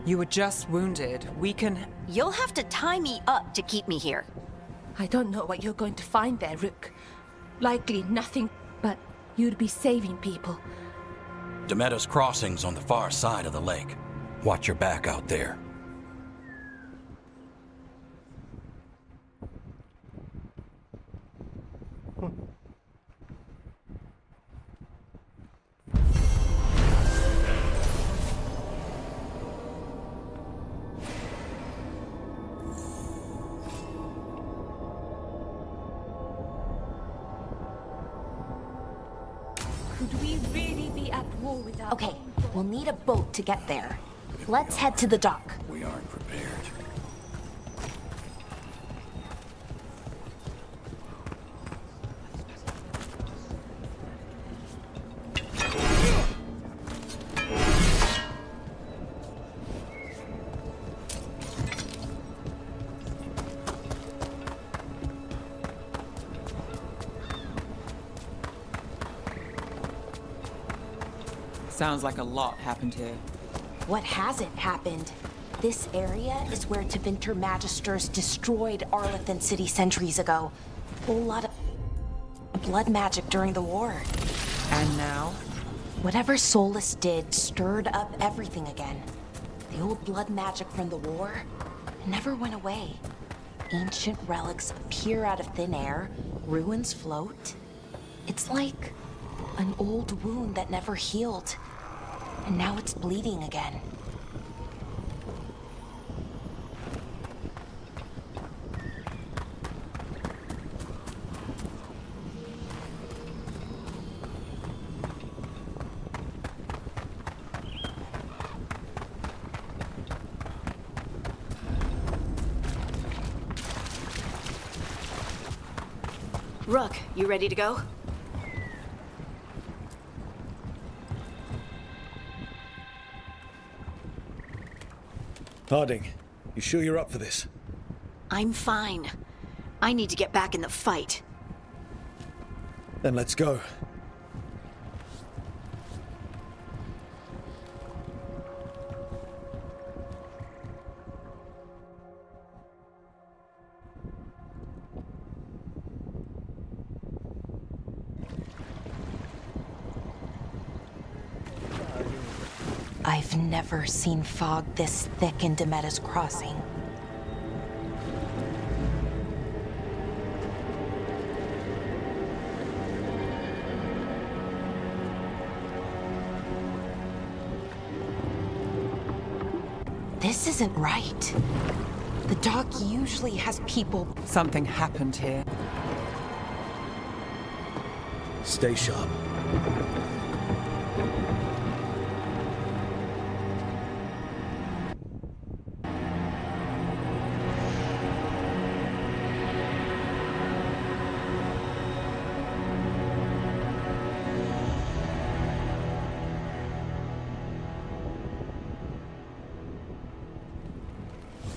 B: You were just wounded. We can...
D: You'll have to tie me up to keep me here.
F: I don't know what you're going to find there, Rook. Likely nothing, but you'd be saving people.
E: Demeda's Crossing's on the far side of the lake. Watch your back out there.
F: Could we really be at war with our
G: Okay,
F: own
G: we'll need a boat to get there. Let's head to the dock.
E: We aren't prepared.
B: Sounds like a lot happened here.
G: What hasn't happened? This area is where Tevinter Magisters destroyed Arlathan City centuries ago. A whole lot of blood magic during the war.
B: And now?
G: Whatever Solus did stirred up everything again. The old blood magic from the war never went away. Ancient relics appear out of thin air, ruins float. It's like an old wound that never healed. And now it's bleeding again.
D: Rook, you ready to go?
C: Harding, you sure you're up for this?
D: I'm fine. I need to get back in the fight.
C: Then let's go.
G: I've never seen fog this thick in Demeda's Crossing. This isn't right. The dock usually has people.
B: Something happened here.
C: Stay sharp.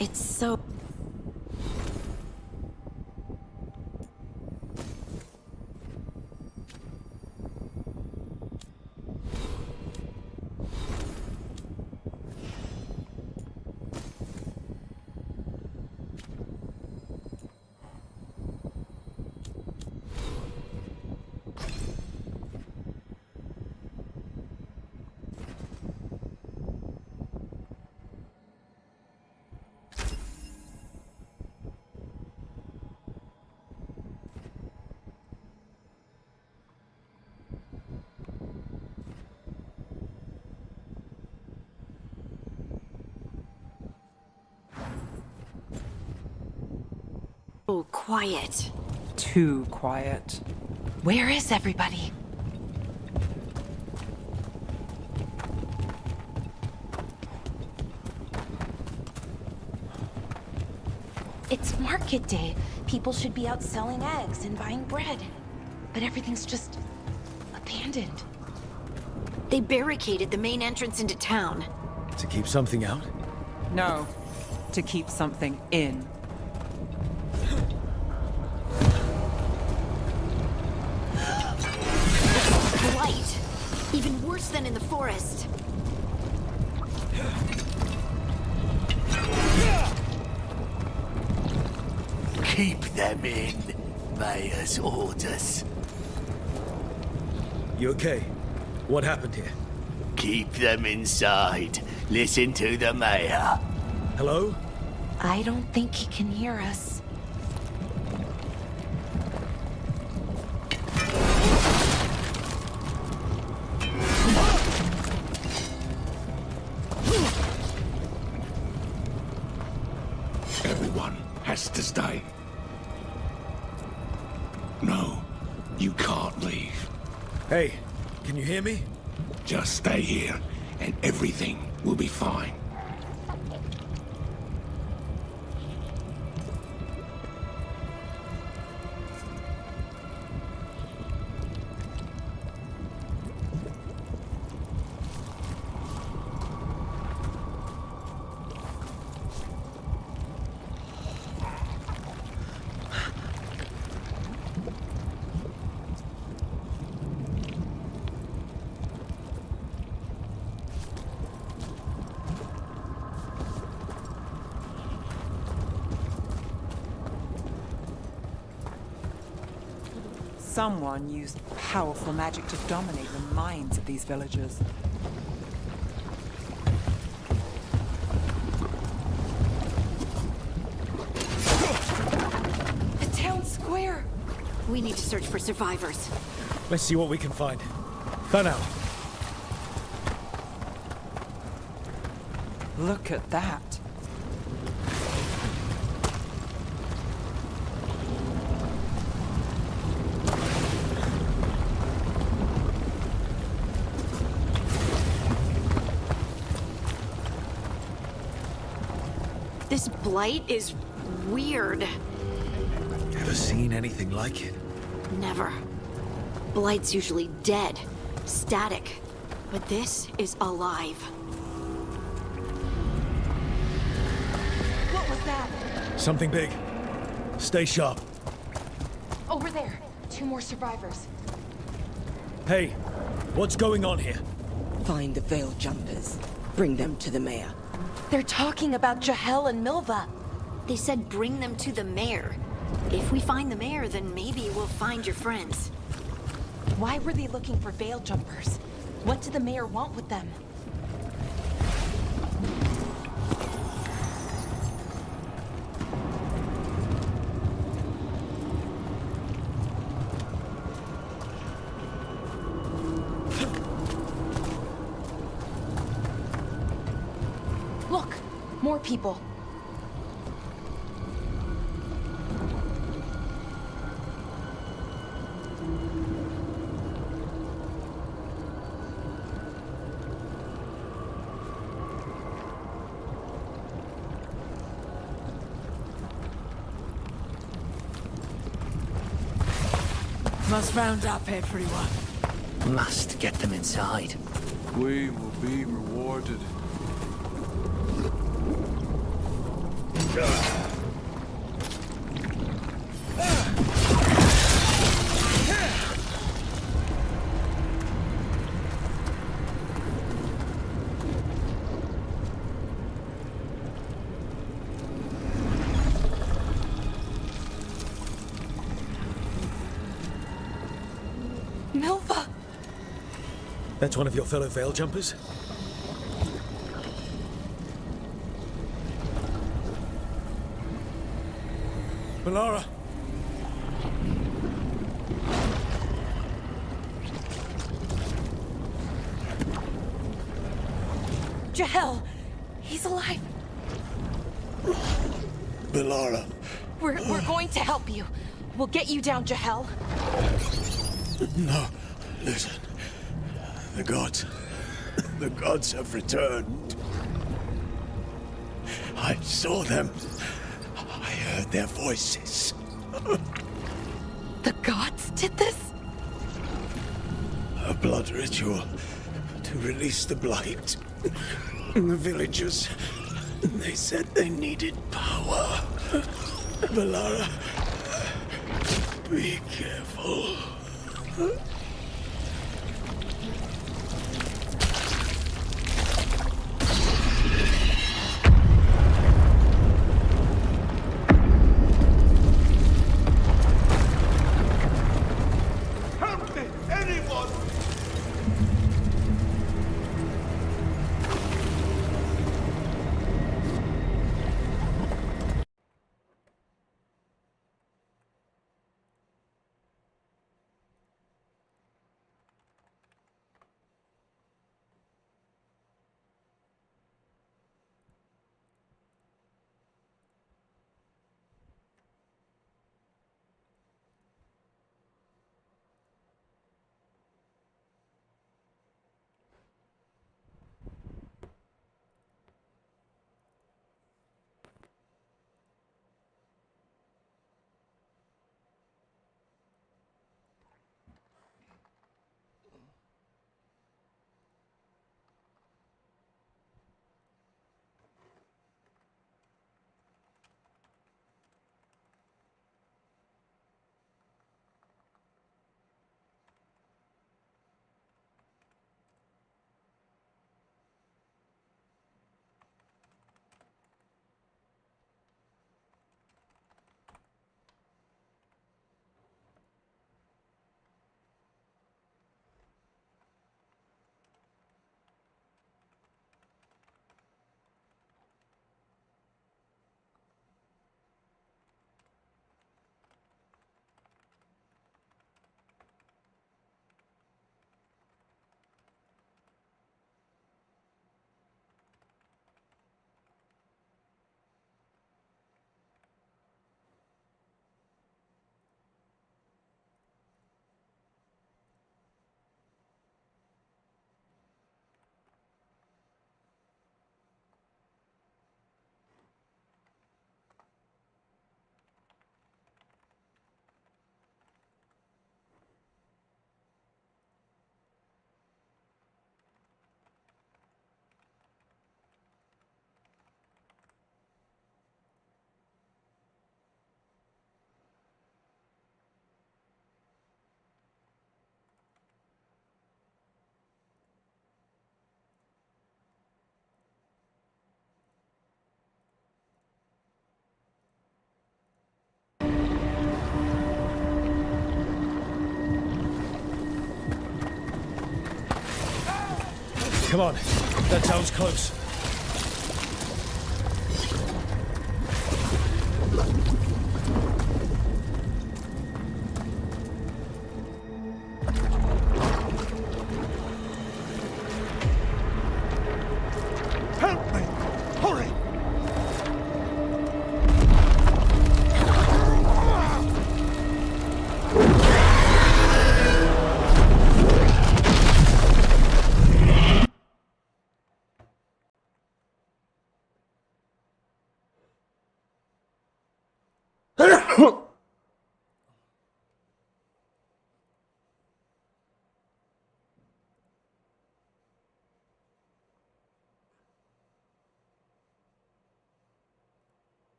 D: It's so... Oh, quiet.
B: Too quiet.
G: Where is everybody? It's market day. People should be out selling eggs and buying bread. But everything's just abandoned.
D: They barricaded the main entrance into town.
C: To keep something out?
B: No, to keep something in.
D: Blight. Even worse than in the forest.
I: Keep them in. Mayor's orders.
C: You okay? What happened here?
I: Keep them inside. Listen to the mayor.
C: Hello?
G: I don't think he can hear us.
H: Everyone has to stay. No, you can't leave.
C: Hey, can you hear me?
H: Just stay here, and everything will be fine.
B: Someone used powerful magic to dominate the minds of these villagers.
G: The town square!
D: We need to search for survivors.
C: Let's see what we can find. For now.
B: Look at that.
D: This blight is weird.
C: Ever seen anything like it?
D: Never. Blight's usually dead, static. But this is alive.
G: What was that?
C: Something big. Stay sharp.
G: Over there. 2 more survivors.
C: Hey, what's going on here?
J: Find the veil jumpers. Bring them to the mayor.
G: They're talking about Jahel and Milva.
D: They said bring them to the mayor. If we find the mayor, then maybe we'll find your friends.
G: Why were they looking for veil jumpers? What did the mayor want with them? Look, more people.
B: Must round up everyone.
I: Must get them inside.
K: We will be rewarded.
G: Milva!
C: That's one of your fellow veil jumpers? Melara!
G: Jahel! He's alive!
H: Melara.
G: We're going to help you. We'll get you down, Jahel.
H: No, listen. The gods. The gods have returned. I saw them. I heard their voices.
D: The gods did this?
H: A blood ritual to release the blight. The villagers, they said they needed power. Valara, be careful.
I: Help me! Anyone!
C: Come on, that sounds close.
I: Help me! Hurry!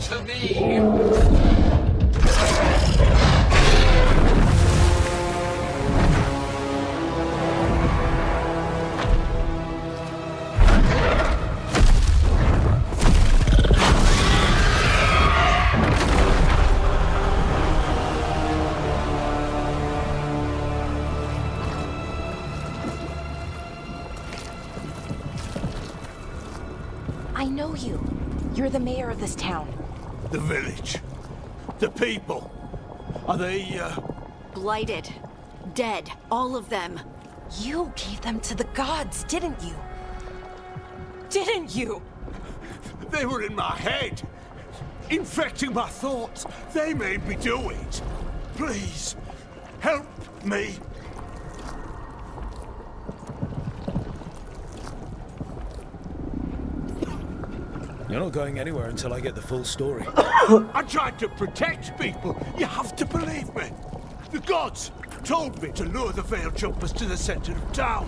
K: to me!
G: I know you. You're the mayor of this town.
H: The village. The people. Are they,
D: Blighted. Dead. All of them.
G: You gave them to the gods, didn't you? Didn't you?
H: They were in my head. Infecting my thoughts. They made me do it. Please, help me.
C: You're not going anywhere until I get the full story.
H: I tried to protect people. You have to believe me. The gods told me to lure the Veil Jumpers to the center of town.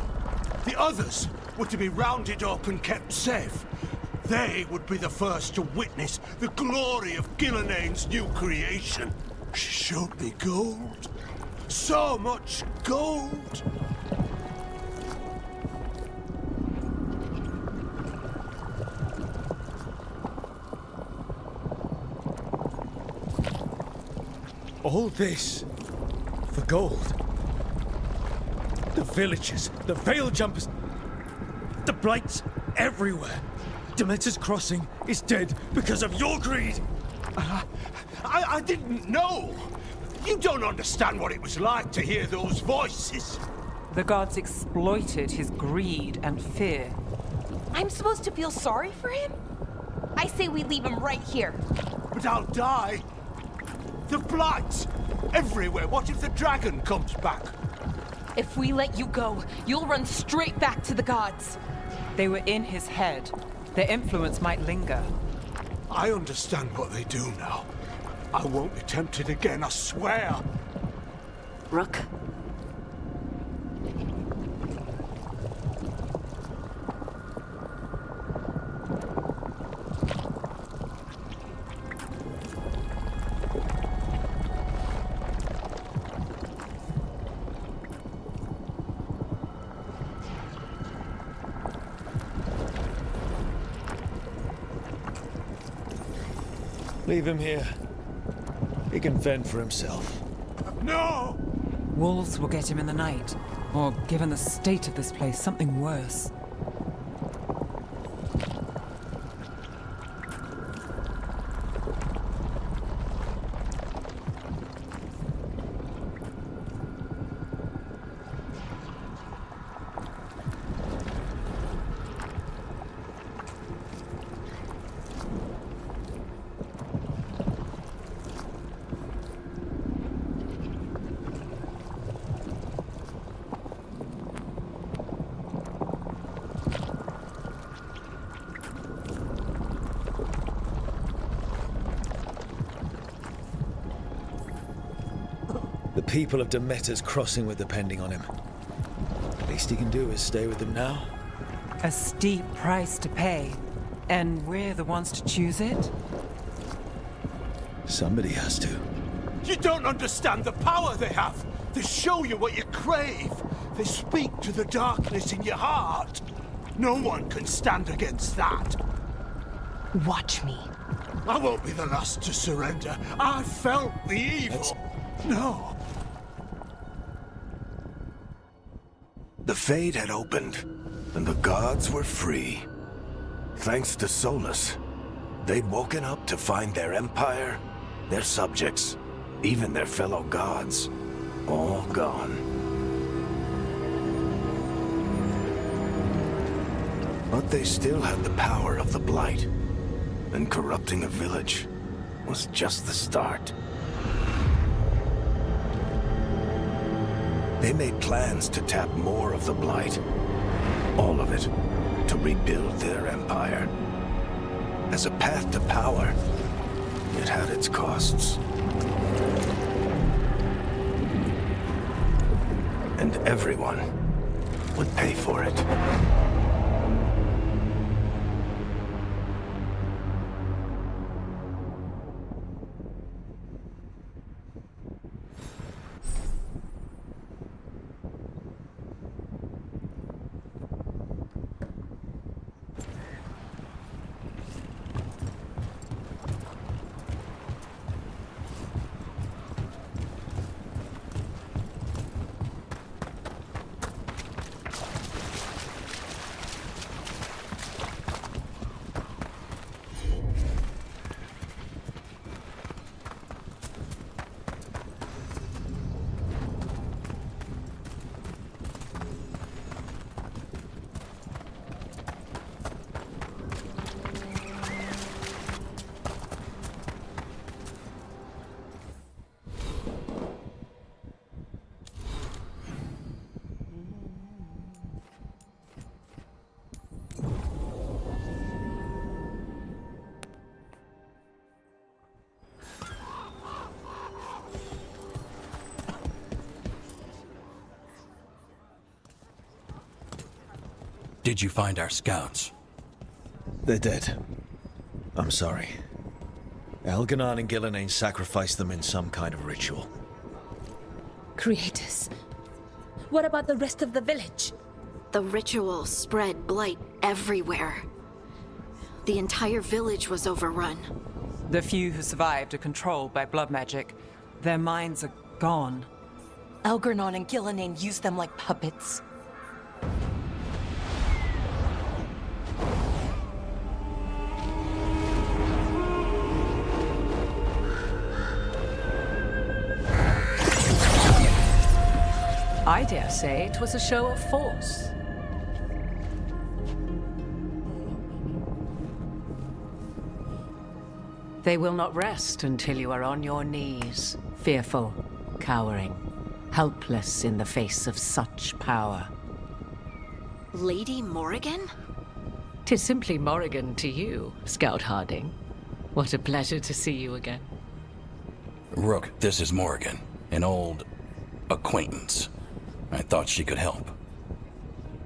H: The others were to be rounded up and kept safe. They would be the first to witness the glory of Gillenane's new creation. She showed me gold. So much gold.
C: All this for gold. The villagers, the Veil Jumpers, the Blights everywhere. Demeter's Crossing is dead because of your greed.
H: I didn't know. You don't understand what it was like to hear those voices.
B: The gods exploited his greed and fear.
G: I'm supposed to feel sorry for him? I say we leave him right here.
H: But I'll die. The Blights everywhere. What if the dragon comes back?
G: If we let you go, you'll run straight back to the gods.
B: They were in his head. Their influence might linger.
H: I understand what they do now. I won't be tempted again, I swear.
D: Rook.
C: Leave him here. He can fend for himself.
H: No!
B: Wolves will get him in the night. Or, given the state of this place, something worse.
C: The people of Demeter's Crossing were depending on him. Least he can do is stay with them now.
B: A steep price to pay. And we're the ones to choose it?
C: Somebody has to.
H: You don't understand the power they have. They show you what you crave. They speak to the darkness in your heart. No one can stand against that.
G: Watch me.
H: I won't be the last to surrender. I felt the evil. No.
L: The Fade had opened, and the gods were free. Thanks to Solus, they'd woken up to find their empire, their subjects, even their fellow gods, all gone. But they still had the power of the Blight, and corrupting a village was just the start. They made plans to tap more of the Blight. All of it, to rebuild their empire. As a path to power, it had its costs. And everyone would pay for it.
E: Did you find our scouts?
C: They're dead. I'm sorry. Elganon and Gillenane sacrificed them in some kind of ritual.
F: Creators. What about the rest of the village?
D: The ritual spread blight everywhere. The entire village was overrun.
B: The few who survived are controlled by blood magic. Their minds are gone.
G: Elgarnon and Gillenane used them like puppets.
M: I dare say it was a show of force. They will not rest until you are on your knees, fearful, cowering, helpless in the face of such power.
D: Lady Morrigan?
M: 'Tis simply Morrigan to you, Scout Harding. What a pleasure to see you again.
E: Rook, this is Morrigan, an old acquaintance. I thought she could help.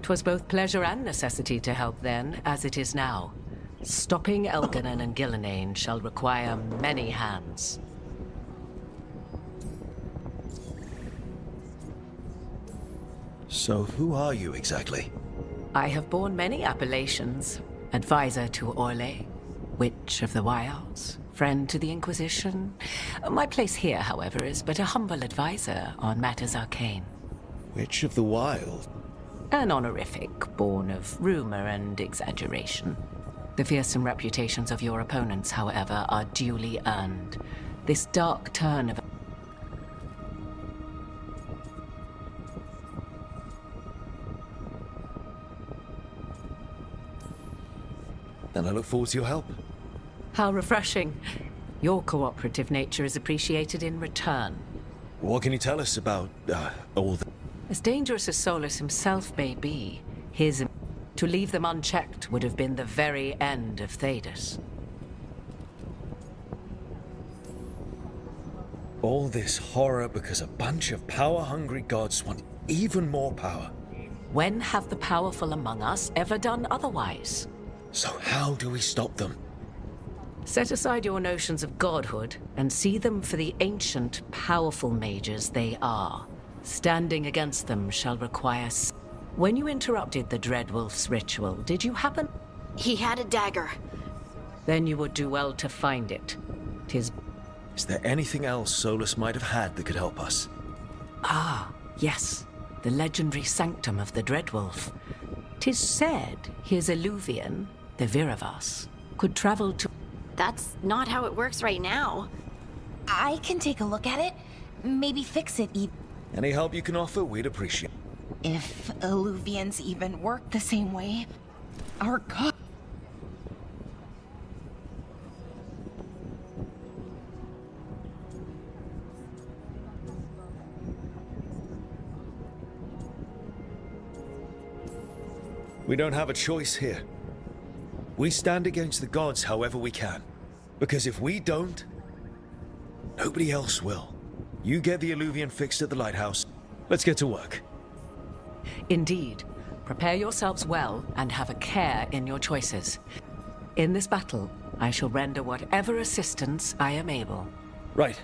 M: 'Twas both pleasure and necessity to help then, as it is now. Stopping Elganon and Gillenane shall require many hands.
C: So who are you exactly?
M: I have borne many appellations. Advisor to Orlais, Witch of the Wilds, friend to the Inquisition. My place here, however, is but a humble advisor on matters arcane.
C: Witch of the Wild?
M: An honorific born of rumor and exaggeration. The fearsome reputations of your opponents, however, are duly earned. This dark turn of...
C: Then I look forward to your help.
M: How refreshing. Your cooperative nature is appreciated in return.
C: What can you tell us about, all the...
M: As dangerous as Solus himself may be, to leave them unchecked would have been the very end of Thedas.
C: All this horror because a bunch of power-hungry gods want even more power.
M: When have the powerful among us ever done otherwise?
C: So how do we stop them?
M: Set aside your notions of godhood and see them for the ancient, powerful mages they are. Standing against them shall require... When you interrupted the Dreadwolf's ritual, did you happen...
D: He had a dagger.
M: Then you would do well to find it. 'Tis...
C: Is there anything else Solus might have had that could help us?
M: Ah, yes. The legendary sanctum of the Dreadwolf. 'Tis said his Illuvian, the Viravas, could travel to...
D: That's not how it works right now.
G: I can take a look at it. Maybe fix it even.
C: Any help you can offer, we'd appreciate.
G: If Illuvians even work the same way, our god...
C: We don't have a choice here. We stand against the gods however we can. Because if we don't, nobody else will. You get the Illuvian fixed at the lighthouse. Let's get to work.
M: Indeed. Prepare yourselves well and have a care in your choices. In this battle, I shall render whatever assistance I am able.
C: Right.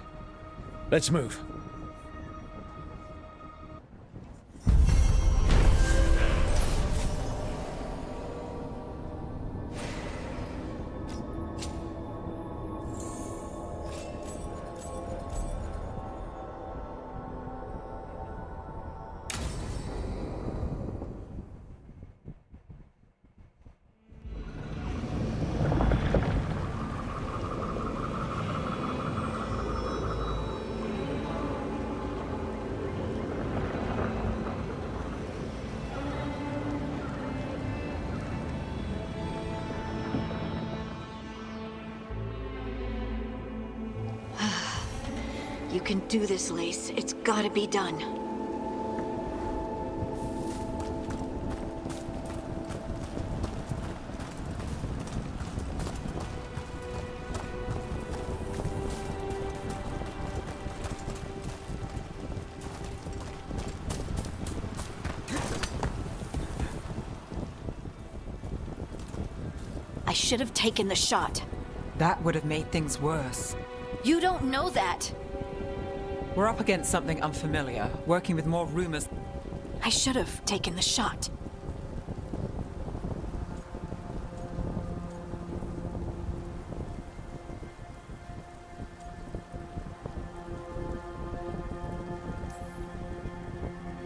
C: Let's move.
D: You can do this, Lace. It's gotta be done. I should have taken the shot.
B: That would have made things worse.
D: You don't know that.
B: We're up against something unfamiliar, working with more rumors.
D: I should have taken the shot.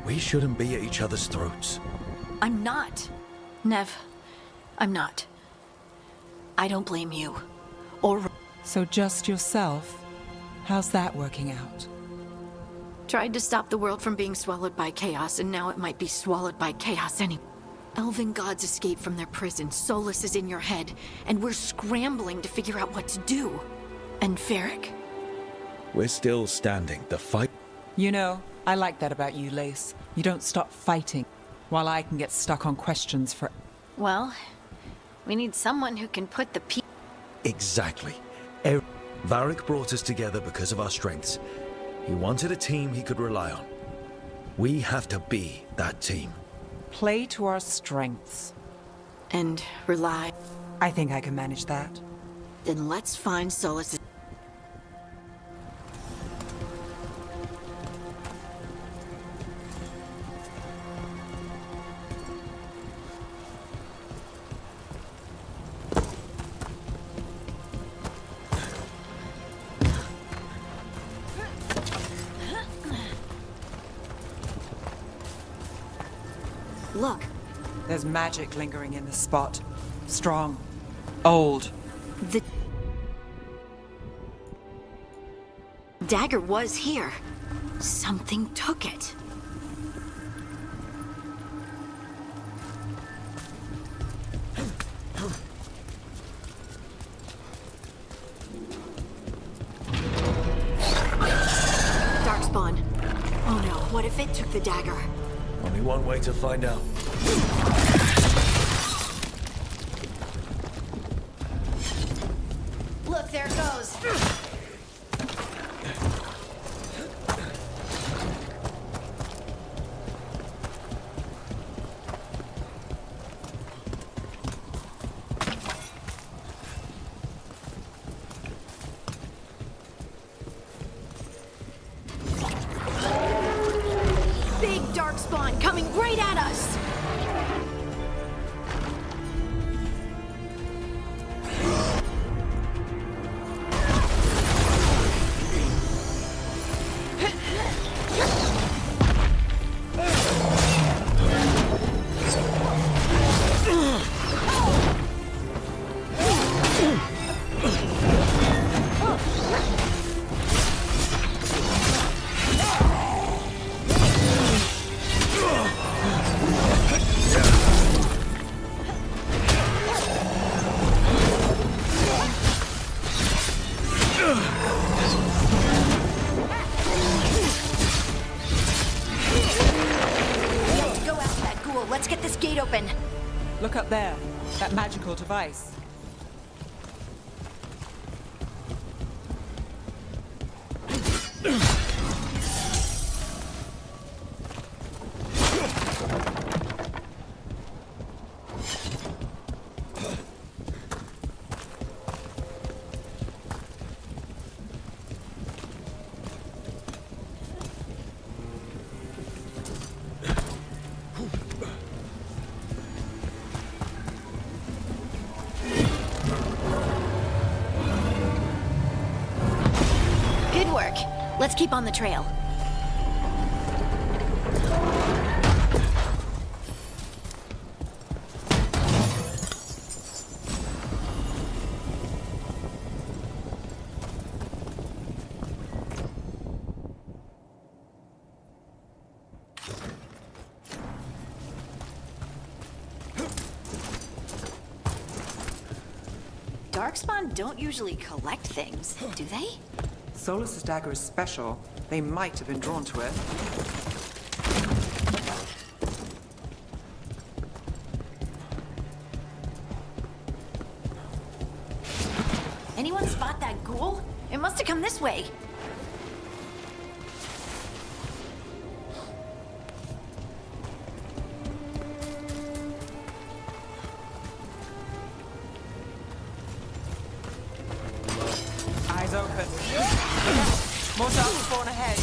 C: We shouldn't be at each other's throats.
D: I'm not. Nev, I'm not. I don't blame you. Or...
B: So just yourself? How's that working out?
D: Tried to stop the world from being swallowed by chaos, and now it might be swallowed by chaos anyway. Elven gods escaped from their prison, Solus is in your head, and we're scrambling to figure out what to do. And Varric?
C: We're still standing. The fight...
B: You know, I like that about you, Lace. You don't stop fighting, while I can get stuck on questions for...
D: Well, we need someone who can put the
C: Exactly. Varric brought us together because of our strengths. He wanted a team he could rely on. We have to be that team.
B: Play to our strengths.
D: And rely.
B: I think I can manage that.
D: Then let's find Solus. Look.
B: There's magic lingering in this spot. Strong. Old.
D: The dagger was here. Something took it. Darkspawn. Oh no, what if it took the dagger?
C: Only one way to find out.
D: Look, there it goes. Big darkspawn coming right at us. Let's get this gate open.
B: Look up there. That magical device.
D: Good work. Let's keep on the trail. Darkspawn don't usually collect things, do they?
B: Solus's dagger is special. They might have been drawn to it.
D: Anyone spot that ghoul? It must have come this way.
B: is open. More dark spawn ahead.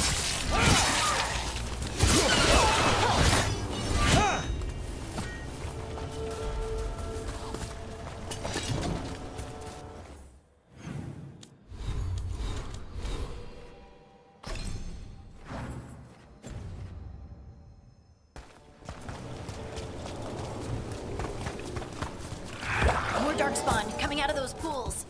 D: More darkspawn coming out of those pools.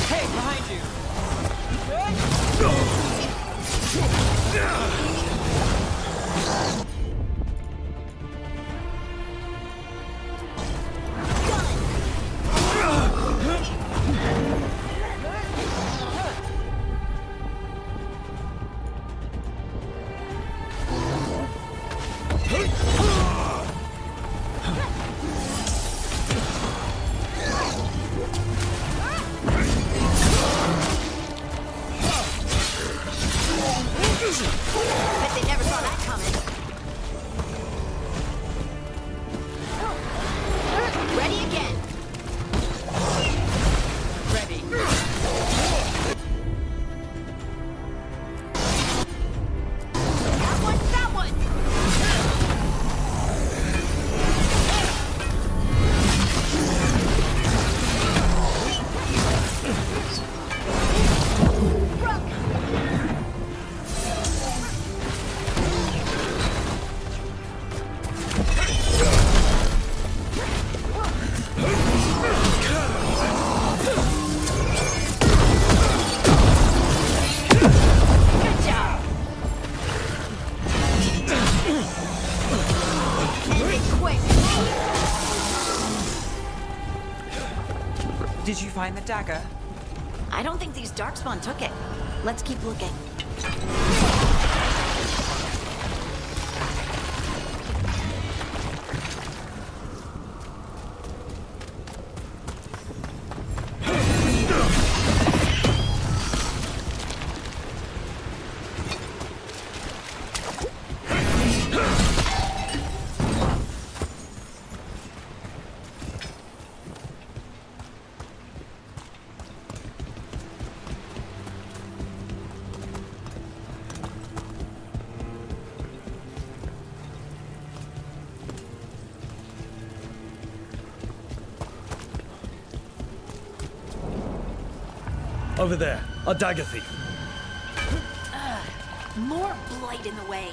B: Hey, behind you!
D: Bet they never saw that coming. Ready again.
B: Ready.
D: That one! Good job. End it quick.
B: Did you find the dagger?
D: I don't think these darkspawn took it. Let's keep looking.
C: Over there, a dagger thief.
D: More blight in the way.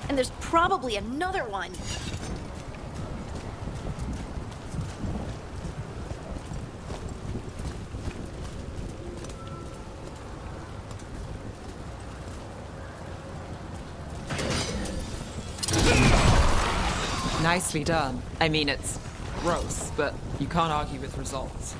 D: And there's probably another one.
B: Nicely done. I mean, it's gross, but you can't argue with results.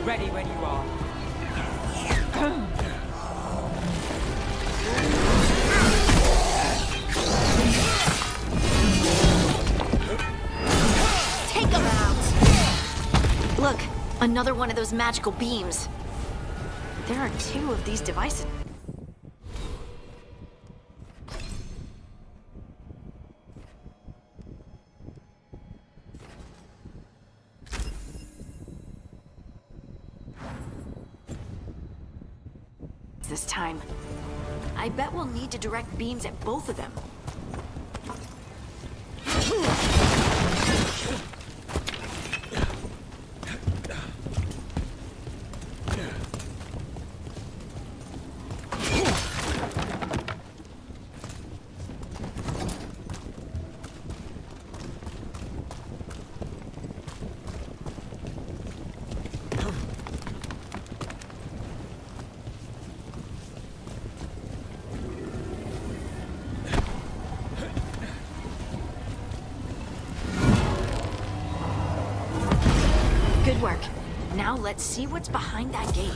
B: Ready when you are.
D: Take them out! Look, another one of those magical beams. There are 2 of these devices. This time. I bet we'll need to direct beams at both of them. Good work. Now let's see what's behind that gate.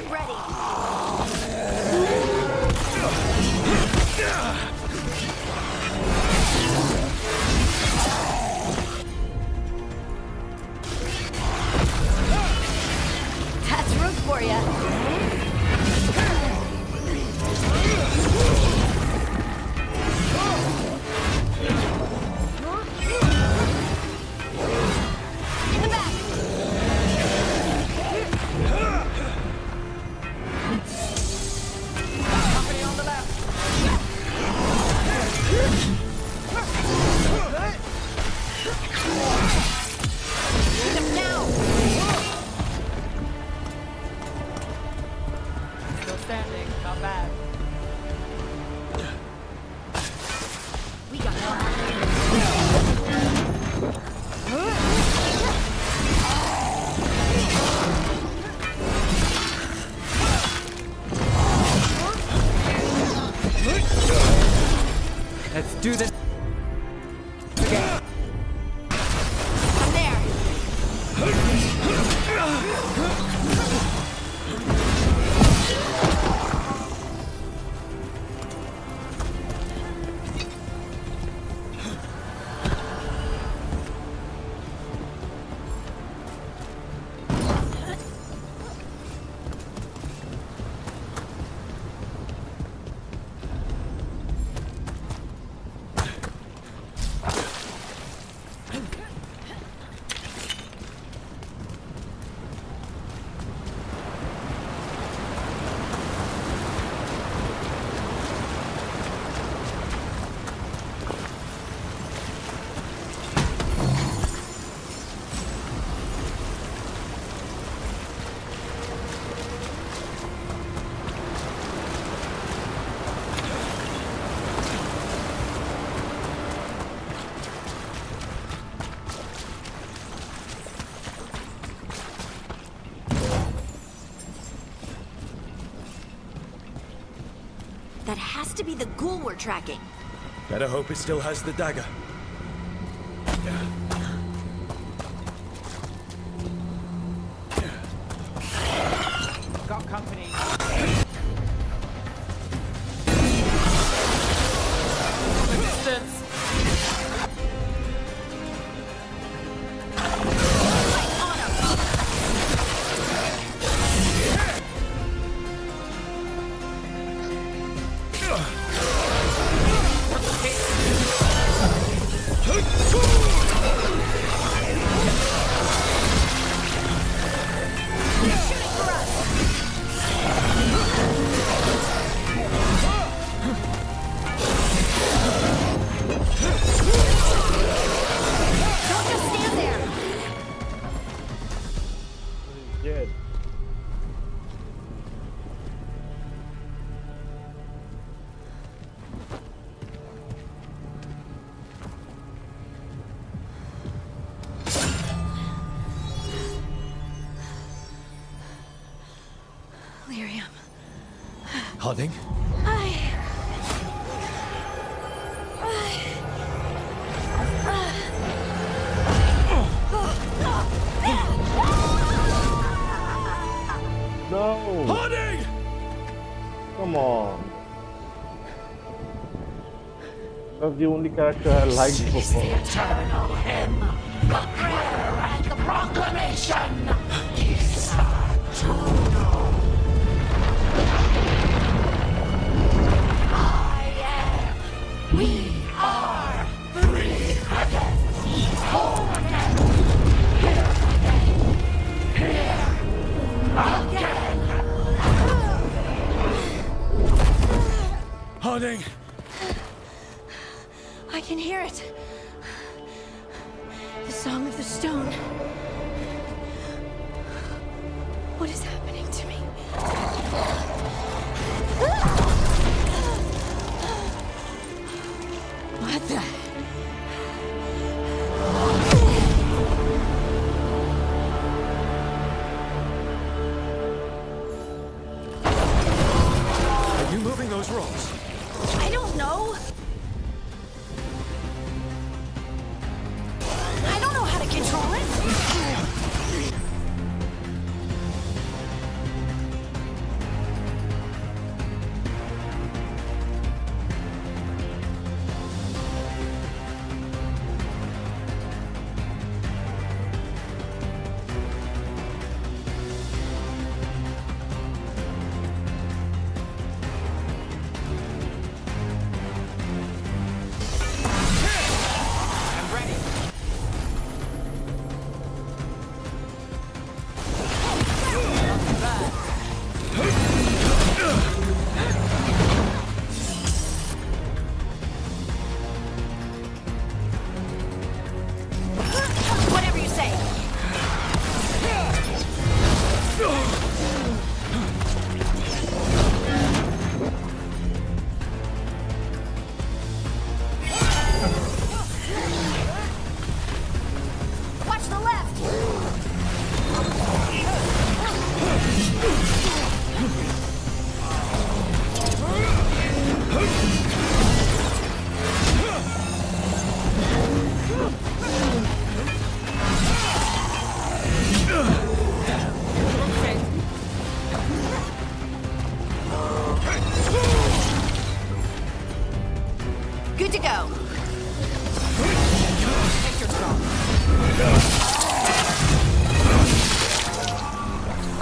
D: Get ready! That's root for ya. In the back.
B: Company on the left.
D: Need them now.
B: Still standing. Not bad.
D: We got one.
B: Let's do this again.
D: I'm there. That has to be the ghoul we're tracking.
C: Better hope it still has the dagger.
B: Got company. Resistance.
A: Dead.
D: Lyrium.
C: Harding?
A: No!
C: Harding!
A: Come on. That's the only character I liked before.
I: Eternal hymn, the prayer and the proclamation. Is to know. I am. We are free again. Whole again. Here again.
C: Harding!
D: I can hear it. The song of the stone. What is happening to me? What the?
C: Are you moving those rocks?
D: I don't know. I don't know how to control it.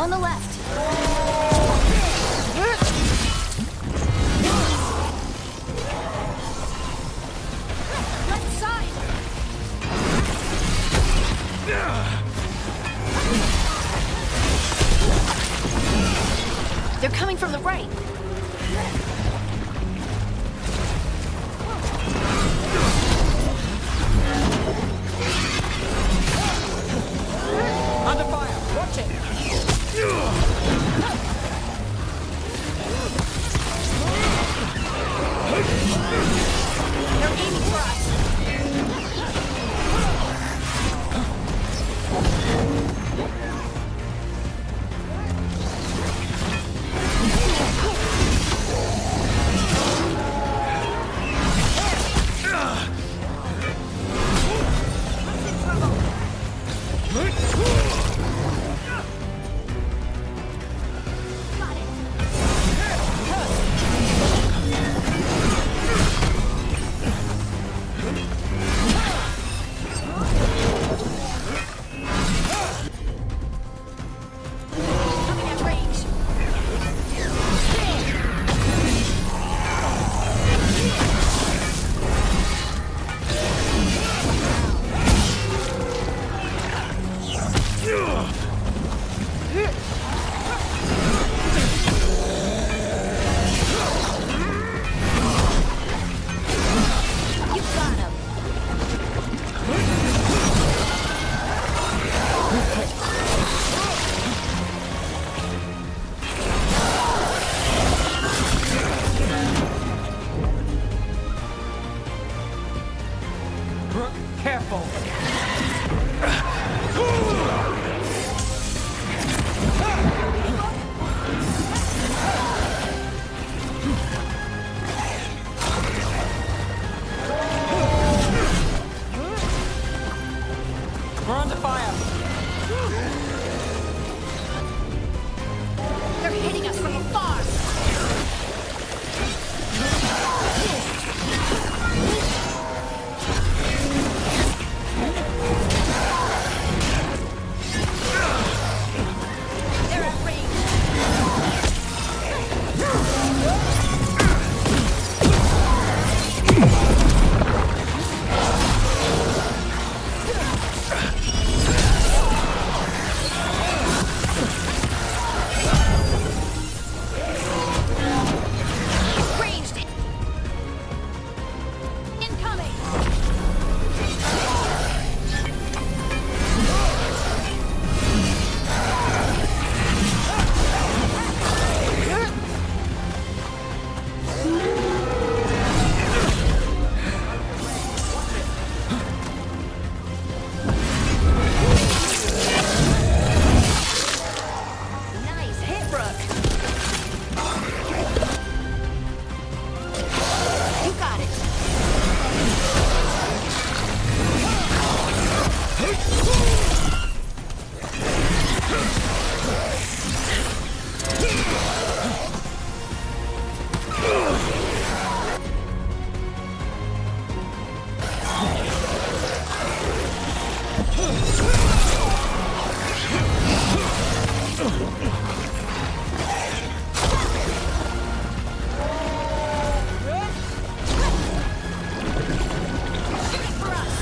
D: On the left. Left side. They're coming from the right.
B: Under fire! Watch it!
D: They're aiming for us. Coming at range. You got him.
B: Brooke, careful! We're under fire!
D: They're hitting us from afar. They're at range. Ranged. Incoming. Nice hit, Brooke. You got it. For us.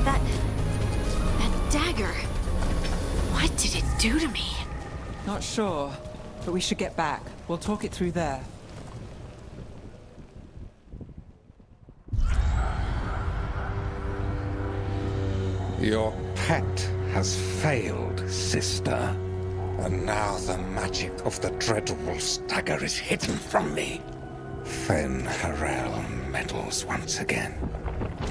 D: That dagger. What did it do to me?
B: Not sure, but we should get back. We'll talk it through there.
N: Your pet has failed, sister. And now the magic of the Dreadwolf's dagger is hidden from me. Fen Harel meddles once again.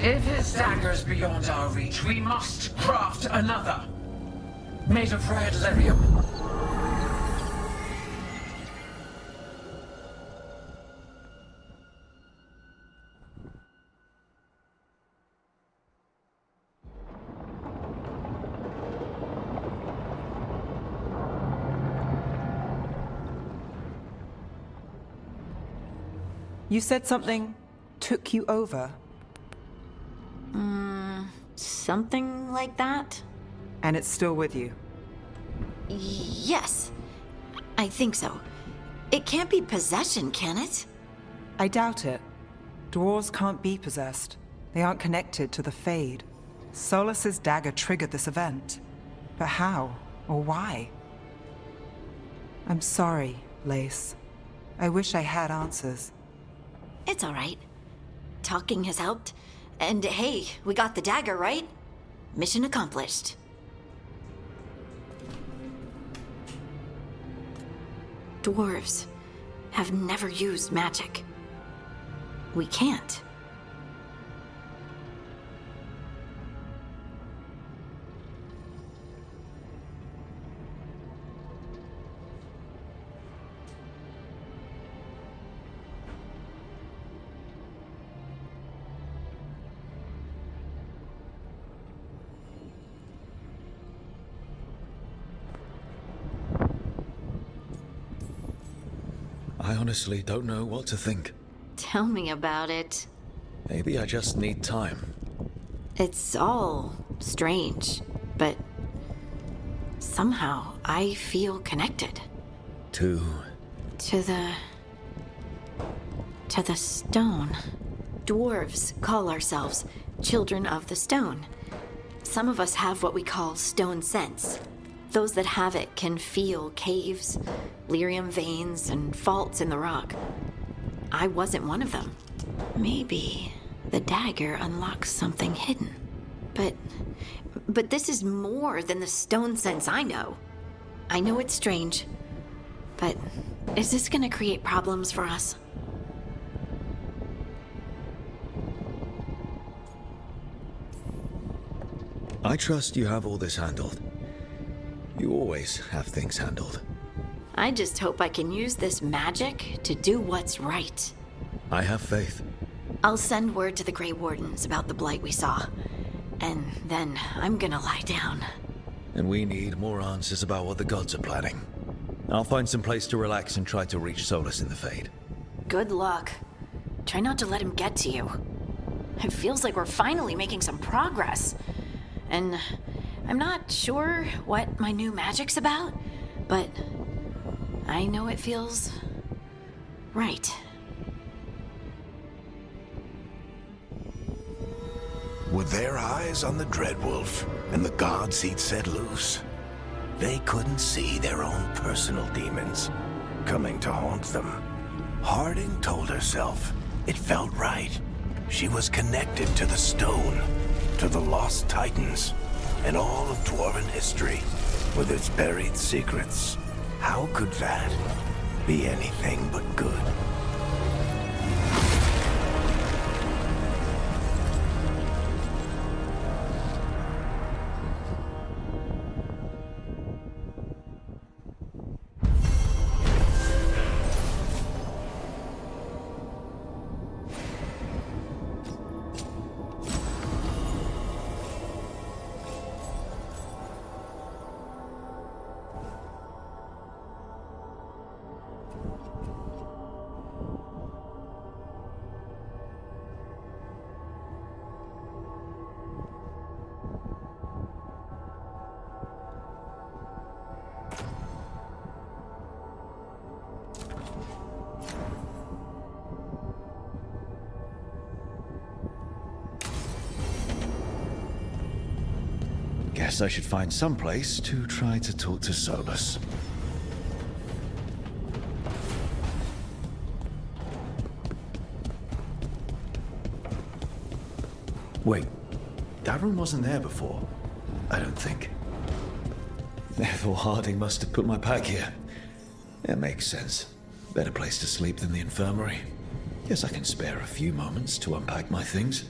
O: If his dagger's beyond our reach, we must craft another. Made of red lyrium.
B: You said something took you over.
D: Something like that?
B: And it's still with you?
D: Yes. I think so. It can't be possession, can it?
B: I doubt it. Dwarves can't be possessed. They aren't connected to the Fade. Solus's dagger triggered this event. But how? Or why? I'm sorry, Lace. I wish I had answers.
D: It's all right. Talking has helped. And hey, we got the dagger, right? Mission accomplished. Dwarves have never used magic. We can't.
C: I honestly don't know what to think.
D: Tell me about it.
C: Maybe I just need time.
D: It's all strange, but somehow I feel connected.
C: To
D: the stone. Dwarves call ourselves children of the stone. Some of us have what we call stone sense. Those that have it can feel caves, lyrium veins, and faults in the rock. I wasn't one of them. Maybe the dagger unlocks something hidden. But this is more than the stone sense I know. I know it's strange, but is this gonna create problems for us?
C: I trust you have all this handled. You always have things handled.
D: I just hope I can use this magic to do what's right.
C: I have faith.
D: I'll send word to the Grey Wardens about the blight we saw. And then I'm gonna lie down.
C: And we need more answers about what the gods are planning. I'll find some place to relax and try to reach Solus in the Fade.
D: Good luck. Try not to let him get to you. It feels like we're finally making some progress. And I'm not sure what my new magic's about, but I know it feels right.
L: With their eyes on the Dreadwolf and the gods he'd set loose, they couldn't see their own personal demons coming to haunt them. Harding told herself it felt right. She was connected to the stone, to the lost titans, and all of Dwarven history, with its buried secrets. How could that be anything but good?
C: Guess I should find some place to try to talk to Solus. Wait, that room wasn't there before. I don't think. Therefore, Harding must have put my pack here. It makes sense. Better place to sleep than the infirmary. Guess I can spare a few moments to unpack my things.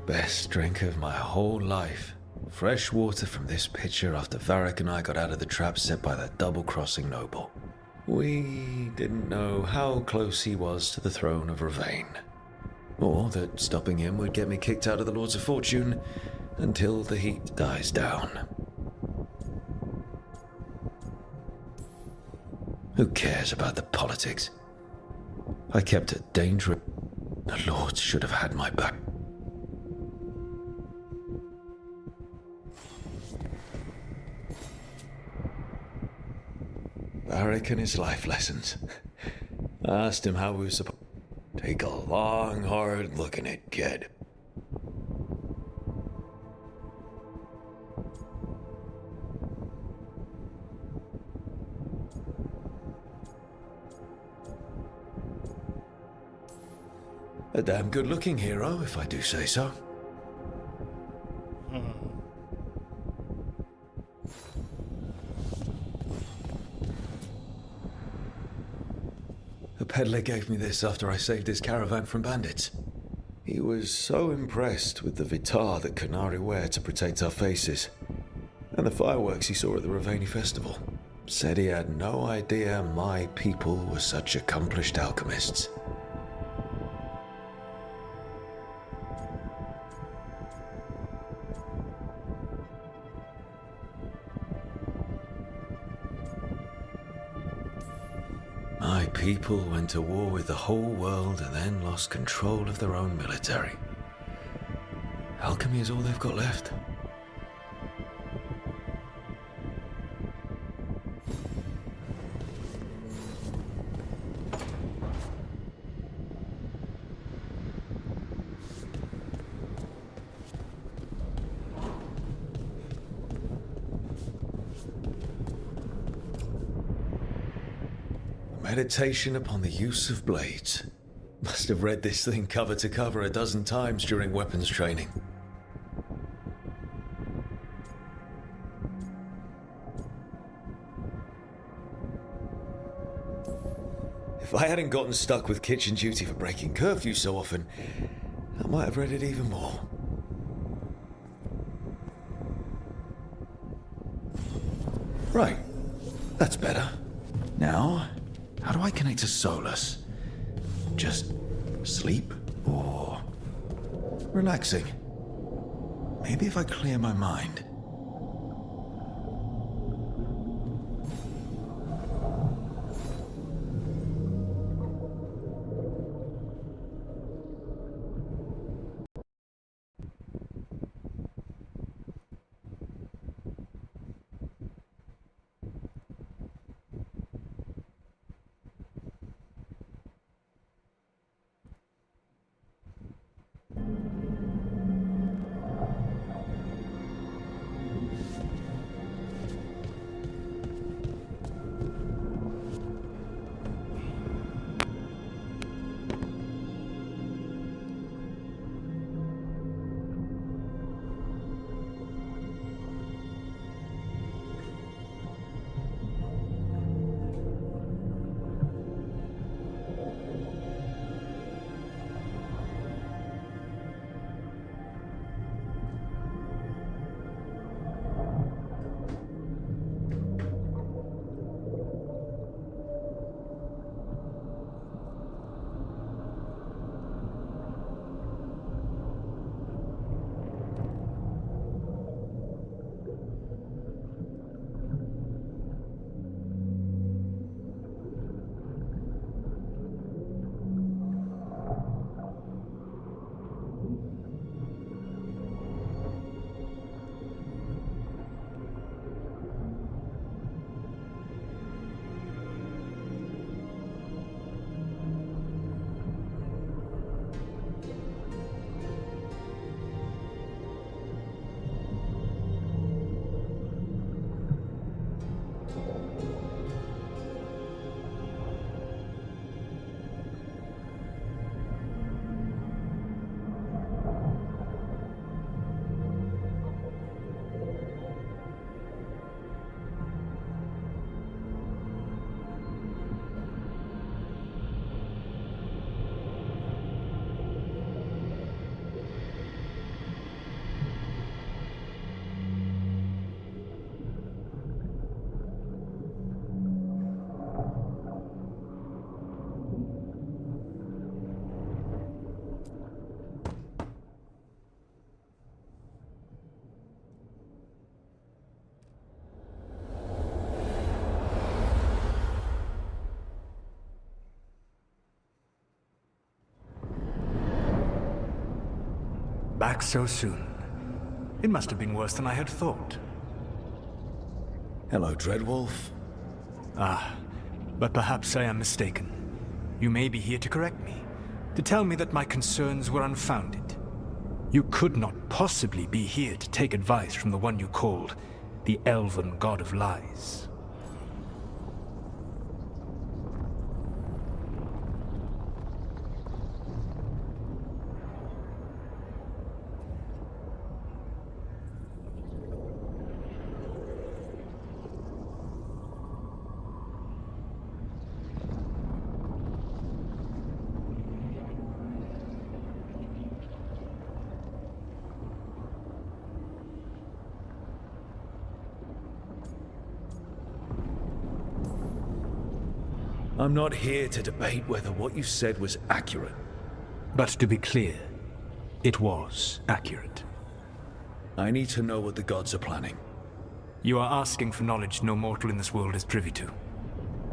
C: Best drink of my whole life. Fresh water from this pitcher after Varric and I got out of the trap set by that double-crossing noble. We didn't know how close he was to the throne of Ravane, or that stopping him would get me kicked out of the Lords of Fortune until the heat dies down. Who cares about the politics? I kept it dangerous. The Lords should have had my back. Varric and his life lessons. I asked him how we were supposed to take a long, hard look at it, kid. A damn good-looking hero, if I do say so. A peddler gave me this after I saved his caravan from bandits. He was so impressed with the vitar that Canari wear to protect our faces, and the fireworks he saw at the Ravani festival. Said he had no idea my people were such accomplished alchemists. My people went to war with the whole world and then lost control of their own military. Alchemy is all they've got left. Meditation upon the use of blades. Must have read this thing cover to cover a dozen times during weapons training. If I hadn't gotten stuck with kitchen duty for breaking curfew so often, I might have read it even more. Right. That's better. Now, how do I connect to Solus? Just sleep or relaxing? Maybe if I clear my mind.
P: back so soon. It must have been worse than I had thought.
C: Hello, Dreadwolf.
P: But perhaps I am mistaken. You may be here to correct me, to tell me that my concerns were unfounded. You could not possibly be here to take advice from the one you called the Elven God of Lies.
C: I'm not here to debate whether what you said was accurate.
P: But to be clear, it was accurate.
C: I need to know what the gods are planning.
P: You are asking for knowledge no mortal in this world is privy to.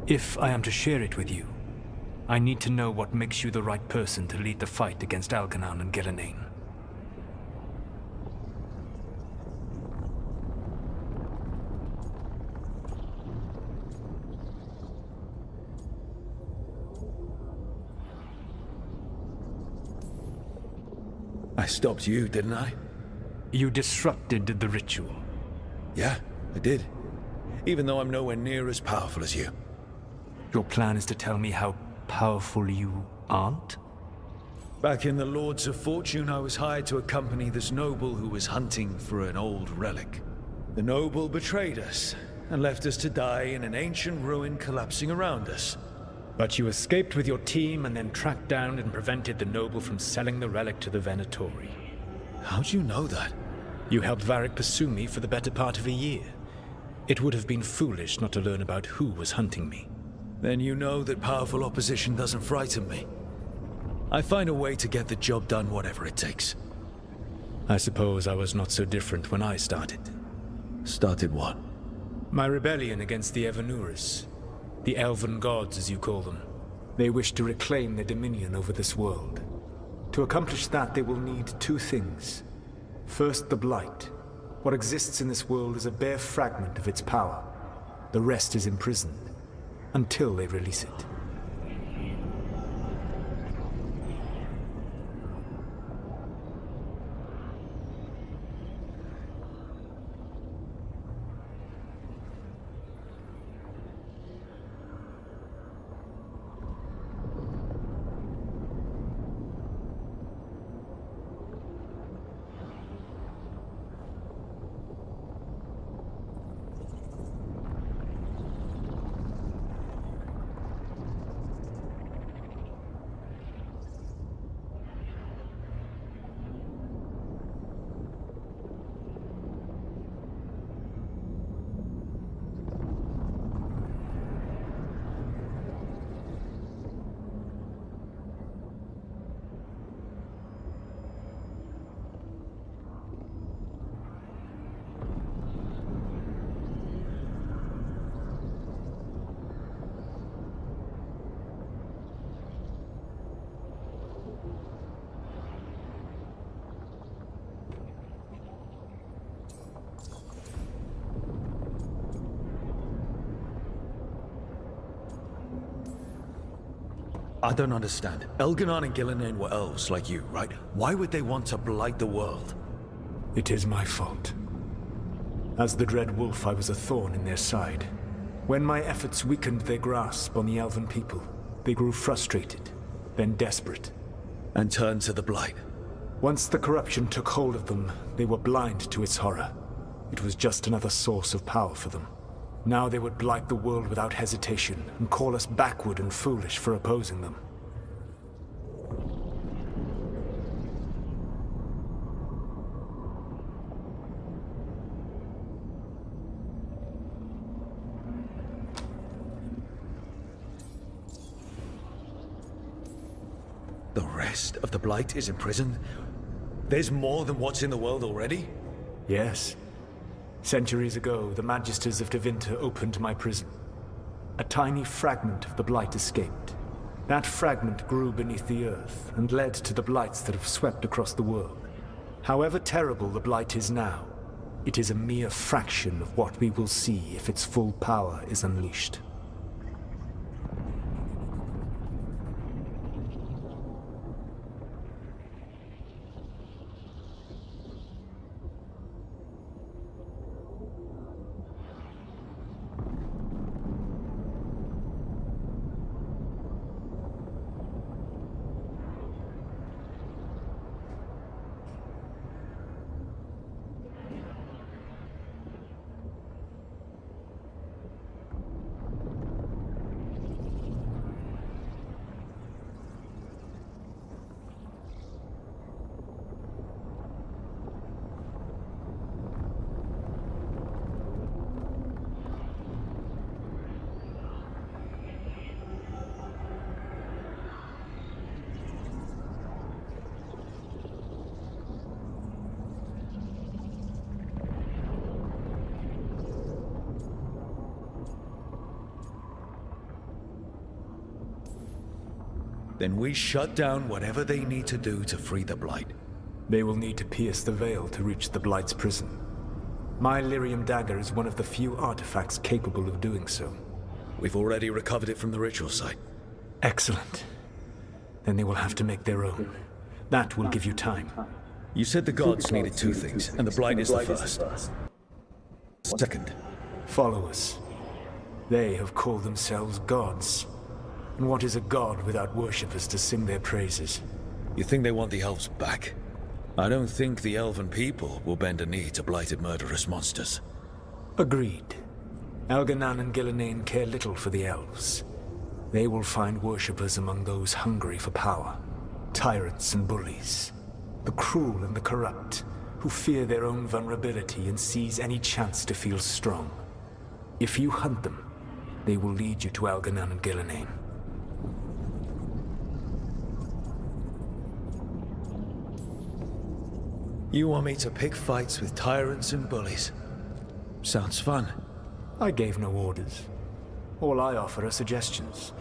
P: If I am to share it with you, I need to know what makes you the right person to lead the fight against Algernon and Gillenane.
C: I stopped you, didn't I?
P: You disrupted the ritual.
C: Yeah, I did. Even though I'm nowhere near as powerful as you.
P: Your plan is to tell me how powerful you aren't?
C: Back in the Lords of Fortune, I was hired to accompany this noble who was hunting for an old relic. The noble betrayed us, and left us to die in an ancient ruin collapsing around us.
P: But you escaped with your team and then tracked down and prevented the noble from selling the relic to the Venatori.
C: How'd you know that?
P: You helped Varric pursue me for the better part of a year. It would have been foolish not to learn about who was hunting me.
C: Then you know that powerful opposition doesn't frighten me. I find a way to get the job done whatever it takes.
P: I suppose I was not so different when I started.
C: Started what?
P: My rebellion against the Evanuris. The Elven Gods, as you call them. They wish to reclaim their dominion over this world. To accomplish that, they will need two things. First, the Blight. What exists in this world is a bare fragment of its power. The rest is imprisoned, until they release it.
C: I don't understand. Elgernon and Gillenane were elves like you, right? Why would they want to blight the world?
P: It is my fault. As the Dread Wolf, I was a thorn in their side. When my efforts weakened their grasp on the Elven people, they grew frustrated, then desperate.
C: And turned to the Blight.
P: Once the corruption took hold of them, they were blind to its horror. It was just another source of power for them. Now they would blight the world without hesitation, and call us backward and foolish for opposing them.
C: The rest of the Blight is imprisoned? There's more than what's in the world already?
P: Yes. Centuries ago, the Magisters of Tevinter opened my prison. A tiny fragment of the Blight escaped. That fragment grew beneath the earth and led to the Blights that have swept across the world. However terrible the Blight is now, it is a mere fraction of what we will see if its full power is unleashed.
C: Then we shut down whatever they need to do to free the Blight.
P: They will need to pierce the veil to reach the Blight's prison. My lyrium dagger is one of the few artifacts capable of doing so.
C: We've already recovered it from the ritual site.
P: Excellent. Then they will have to make their own. That will give you time.
C: You said the gods needed two things, and the Blight is the first. Second.
P: Followers. They have called themselves gods. And what is a god without worshippers to sing their praises?
C: You think they want the elves back? I don't think the elven people will bend a knee to blighted murderous monsters.
P: Agreed. Elganan and Gillenane care little for the elves. They will find worshippers among those hungry for power. Tyrants and bullies. The cruel and the corrupt, who fear their own vulnerability and seize any chance to feel strong. If you hunt them, they will lead you to Elganan and Gillenane.
C: You want me to pick fights with tyrants and bullies? Sounds fun.
P: I gave no orders. All I offer are suggestions.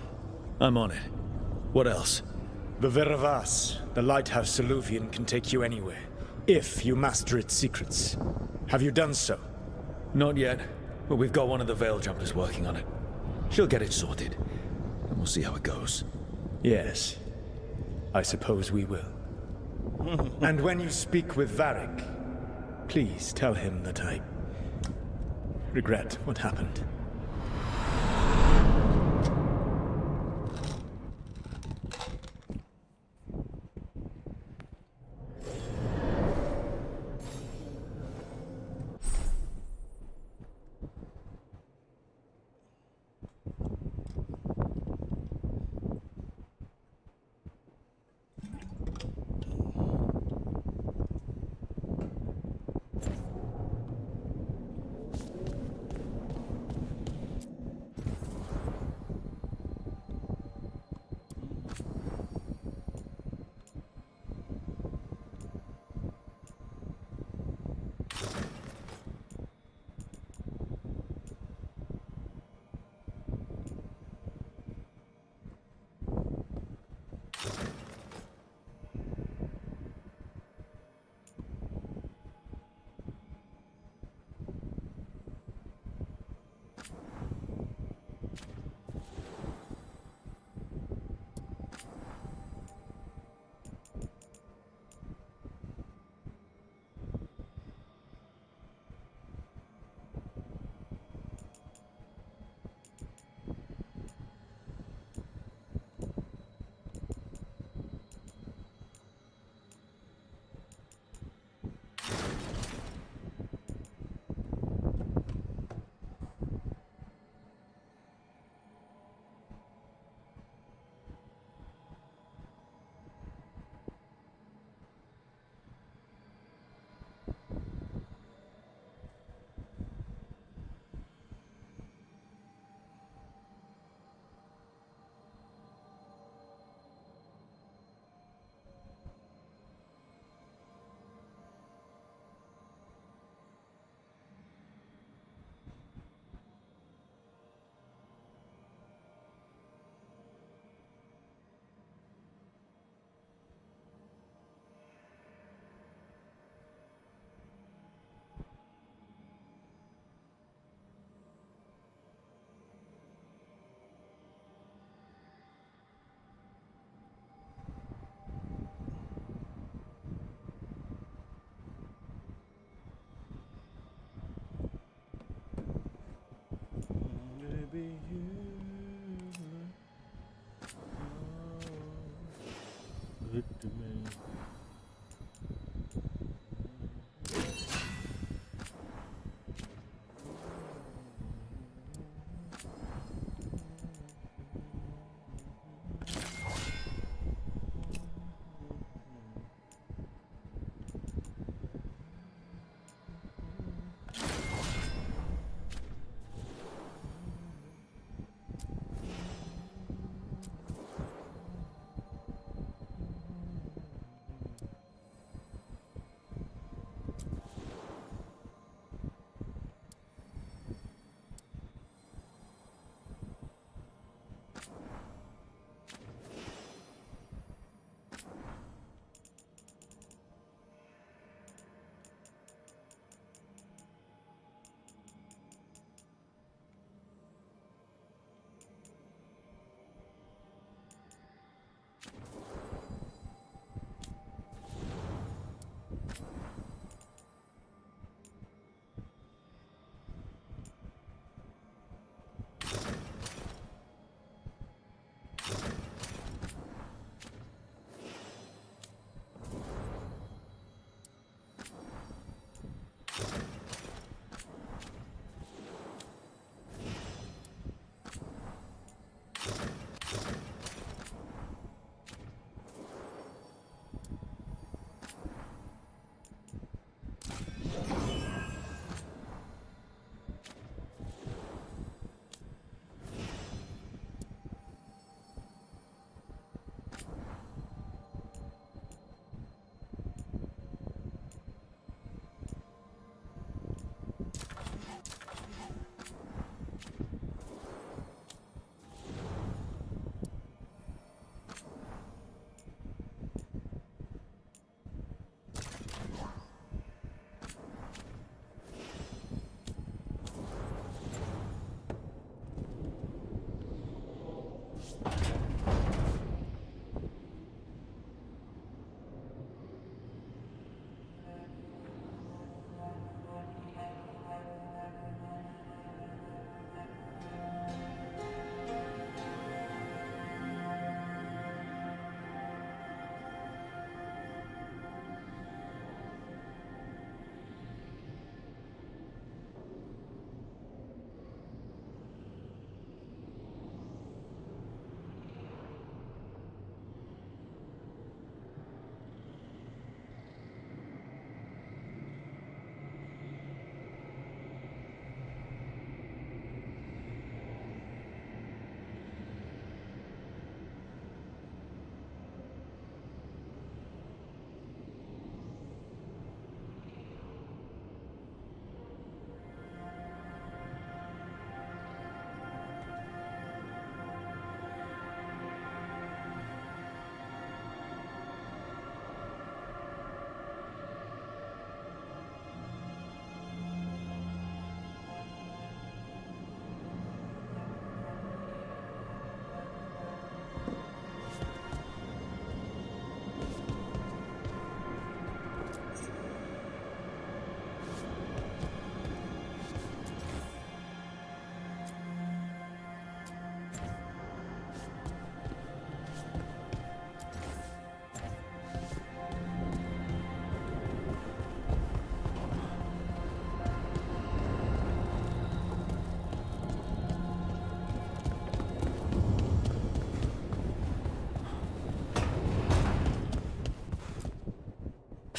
C: I'm on it. What else?
P: The Veravas, the lighthouse Soluvian, can take you anywhere, if you master its secrets. Have you done so?
C: Not yet, but we've got one of the Veil Jumpers working on it. She'll get it sorted, and we'll see how it goes.
P: Yes. I suppose we will. And when you speak with Varric, please tell him that I regret what happened.
A: it to me.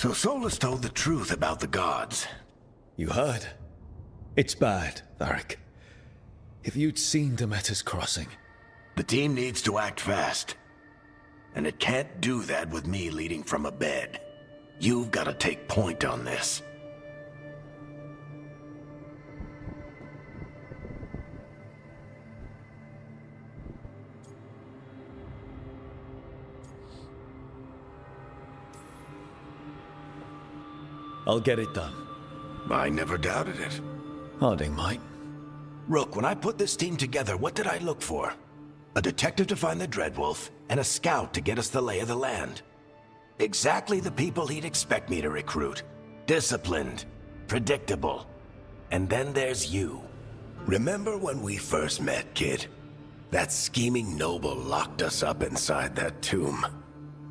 L: So Solus told the truth about the gods.
C: You heard? It's bad, Varric. If you'd seen Demeter's crossing.
L: The team needs to act fast. And it can't do that with me leading from a bed. You've got to take point on this.
C: I'll get it done.
L: I never doubted it.
C: Harding might.
L: Rook, when I put this team together, what did I look for? A detective to find the Dreadwolf, and a scout to get us the lay of the land. Exactly the people he'd expect me to recruit. Disciplined, predictable. And then there's you. Remember when we first met, kid? That scheming noble locked us up inside that tomb.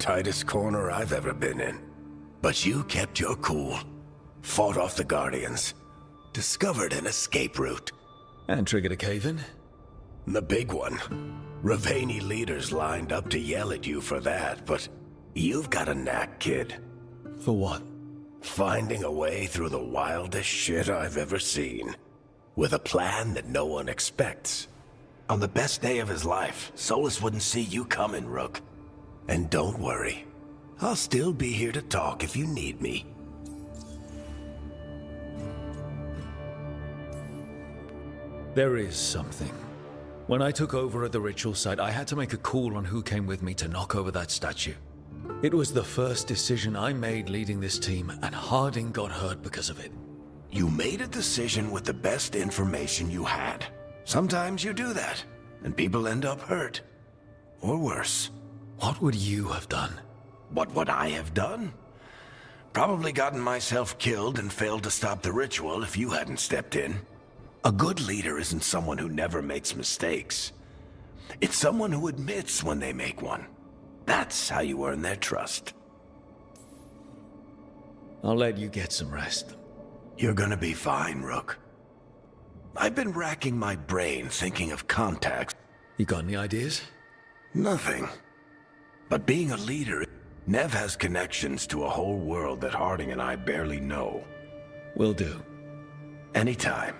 L: tightest corner I've ever been in. But you kept your cool, fought off the Guardians, discovered an escape route.
C: And triggered a cave-in?
L: The big one. Ravani leaders lined up to yell at you for that, but you've got a knack, kid.
C: For what?
L: Finding a way through the wildest shit I've ever seen. With a plan that no one expects. On the best day of his life, Solus wouldn't see you coming, Rook. And don't worry. I'll still be here to talk if you need me.
C: There is something. When I took over at the ritual site, I had to make a call on who came with me to knock over that statue. It was the first decision I made leading this team, and Harding got hurt because of it.
L: You made a decision with the best information you had. Sometimes you do that, and people end up hurt. Or worse.
C: What would you have done?
L: What would I have done? Probably gotten myself killed and failed to stop the ritual if you hadn't stepped in. A good leader isn't someone who never makes mistakes. It's someone who admits when they make one. That's how you earn their trust.
C: I'll let you get some rest.
L: You're gonna be fine, Rook. I've been racking my brain thinking of contacts.
C: You got any ideas?
L: Nothing. But being a leader, Nev has connections to a whole world that Harding and I barely know.
C: Will do.
L: Anytime.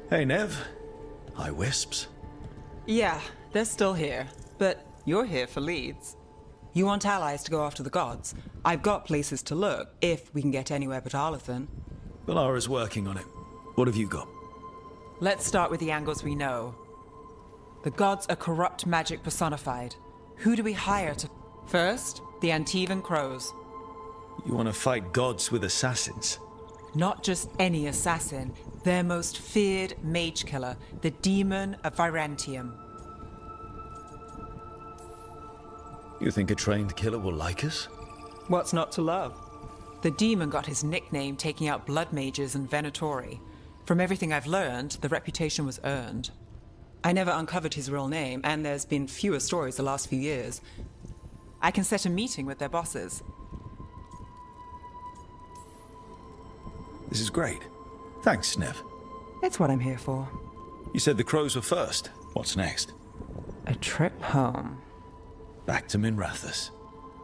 C: Hey, Nev. Hi, Wisps.
B: Yeah, they're still here, but you're here for leads. You want allies to go after the gods? I've got places to look, if we can get anywhere but Arlathan.
C: Valara's working on it. What have you got?
B: Let's start with the angles we know. The gods are corrupt magic personified. Who do we hire to... First, the Antivan Crows.
C: You want to fight gods with assassins?
B: Not just any assassin, their most feared mage killer, the Demon of Virantium.
C: You think a trained killer will like us?
B: What's not to love? The demon got his nickname taking out blood mages and Venatori. From everything I've learned, the reputation was earned. I never uncovered his real name, and there's been fewer stories the last few years. I can set a meeting with their bosses.
C: This is great. Thanks, Nev.
B: It's what I'm here for.
C: You said the crows were first. What's next?
B: A trip home.
C: Back to Minrathous.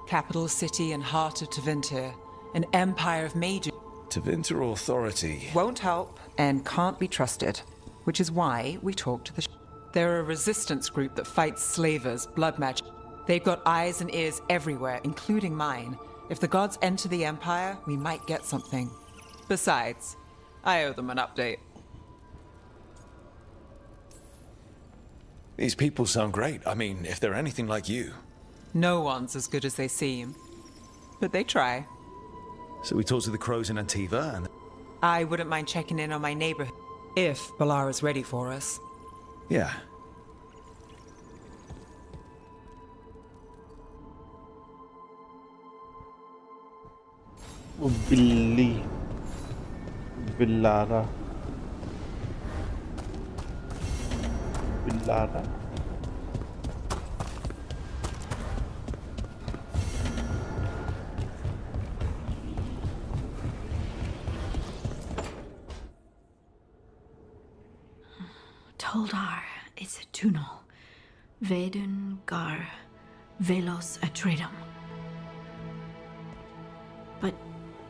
B: Capital city and heart of Tevinter. An empire of mages.
C: Tevinter authority.
B: Won't help and can't be trusted. Which is why we talk to the... They're a resistance group that fights slavers, blood magic. They've got eyes and ears everywhere, including mine. If the gods enter the empire, we might get something. Besides, I owe them an update.
C: These people sound great. I mean, if they're anything like you.
B: No one's as good as they seem. But they try.
C: So we talked to the crows in Antiva and...
B: I wouldn't mind checking in on my neighborhood, if Balara's ready for us.
C: Yeah.
A: Oh, Billy. Villara. Villara.
D: Toldar, Isatunal. Veilguard. Velos Atreides. But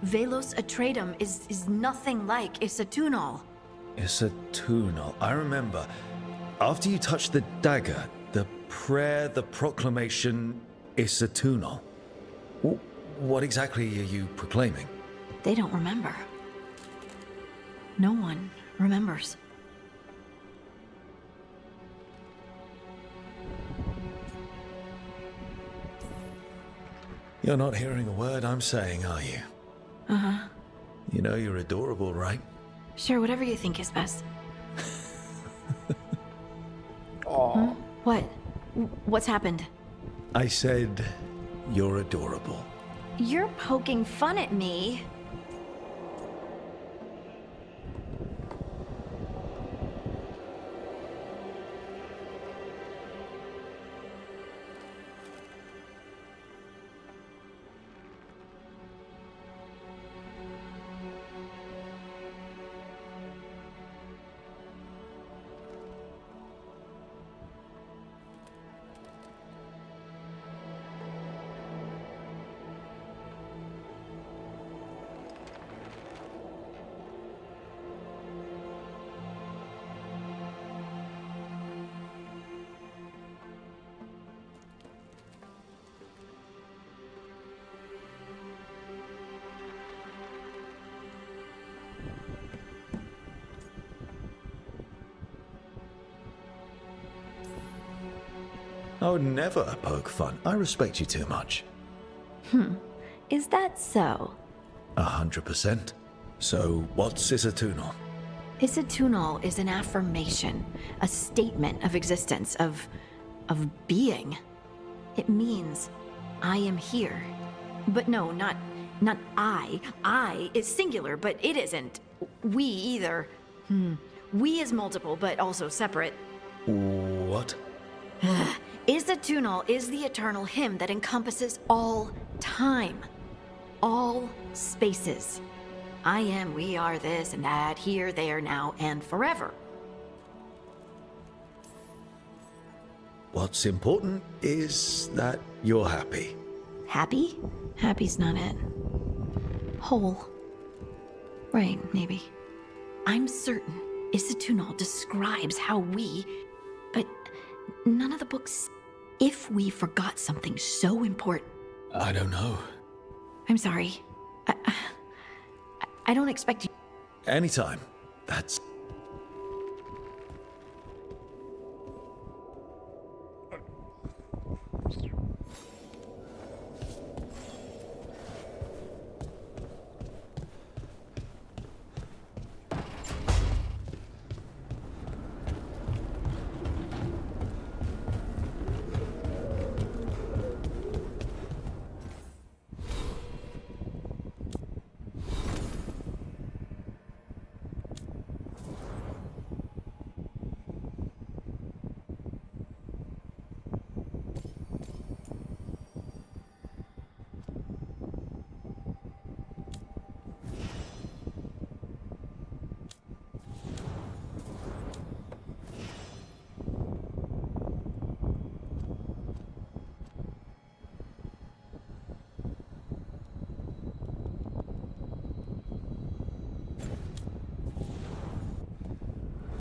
D: Velos Atreides is nothing like Isatunal.
C: Isatunal. I remember. After you touched the dagger, the prayer, the proclamation, Isatunal. What exactly are you proclaiming?
D: They don't remember. No one remembers.
C: You're not hearing a word I'm saying, are you?
D: Uh-huh.
C: You know you're adorable, right?
D: Sure, whatever you think is best.
A: Aww.
D: What? What's happened?
C: I said you're adorable.
D: You're poking fun at me.
C: I would never poke fun. I respect you too much.
D: Is that so?
C: 100%. So, what's Isatunal?
D: Isatunal is an affirmation, a statement of existence, of being. It means, I am here. But no, not I. I is singular, but it isn't. We either. We is multiple, but also separate.
C: What?
D: Isatunal is the eternal hymn that encompasses all time, all spaces. I am, we are, this and that, here, there, now, and forever.
C: What's important is that you're happy.
D: Happy? Happy's not it. Whole. Right, maybe. I'm certain Isatunal describes how we, but none of the books. If we forgot something so important.
C: I don't know.
D: I'm sorry. I don't expect you.
C: Anytime. That's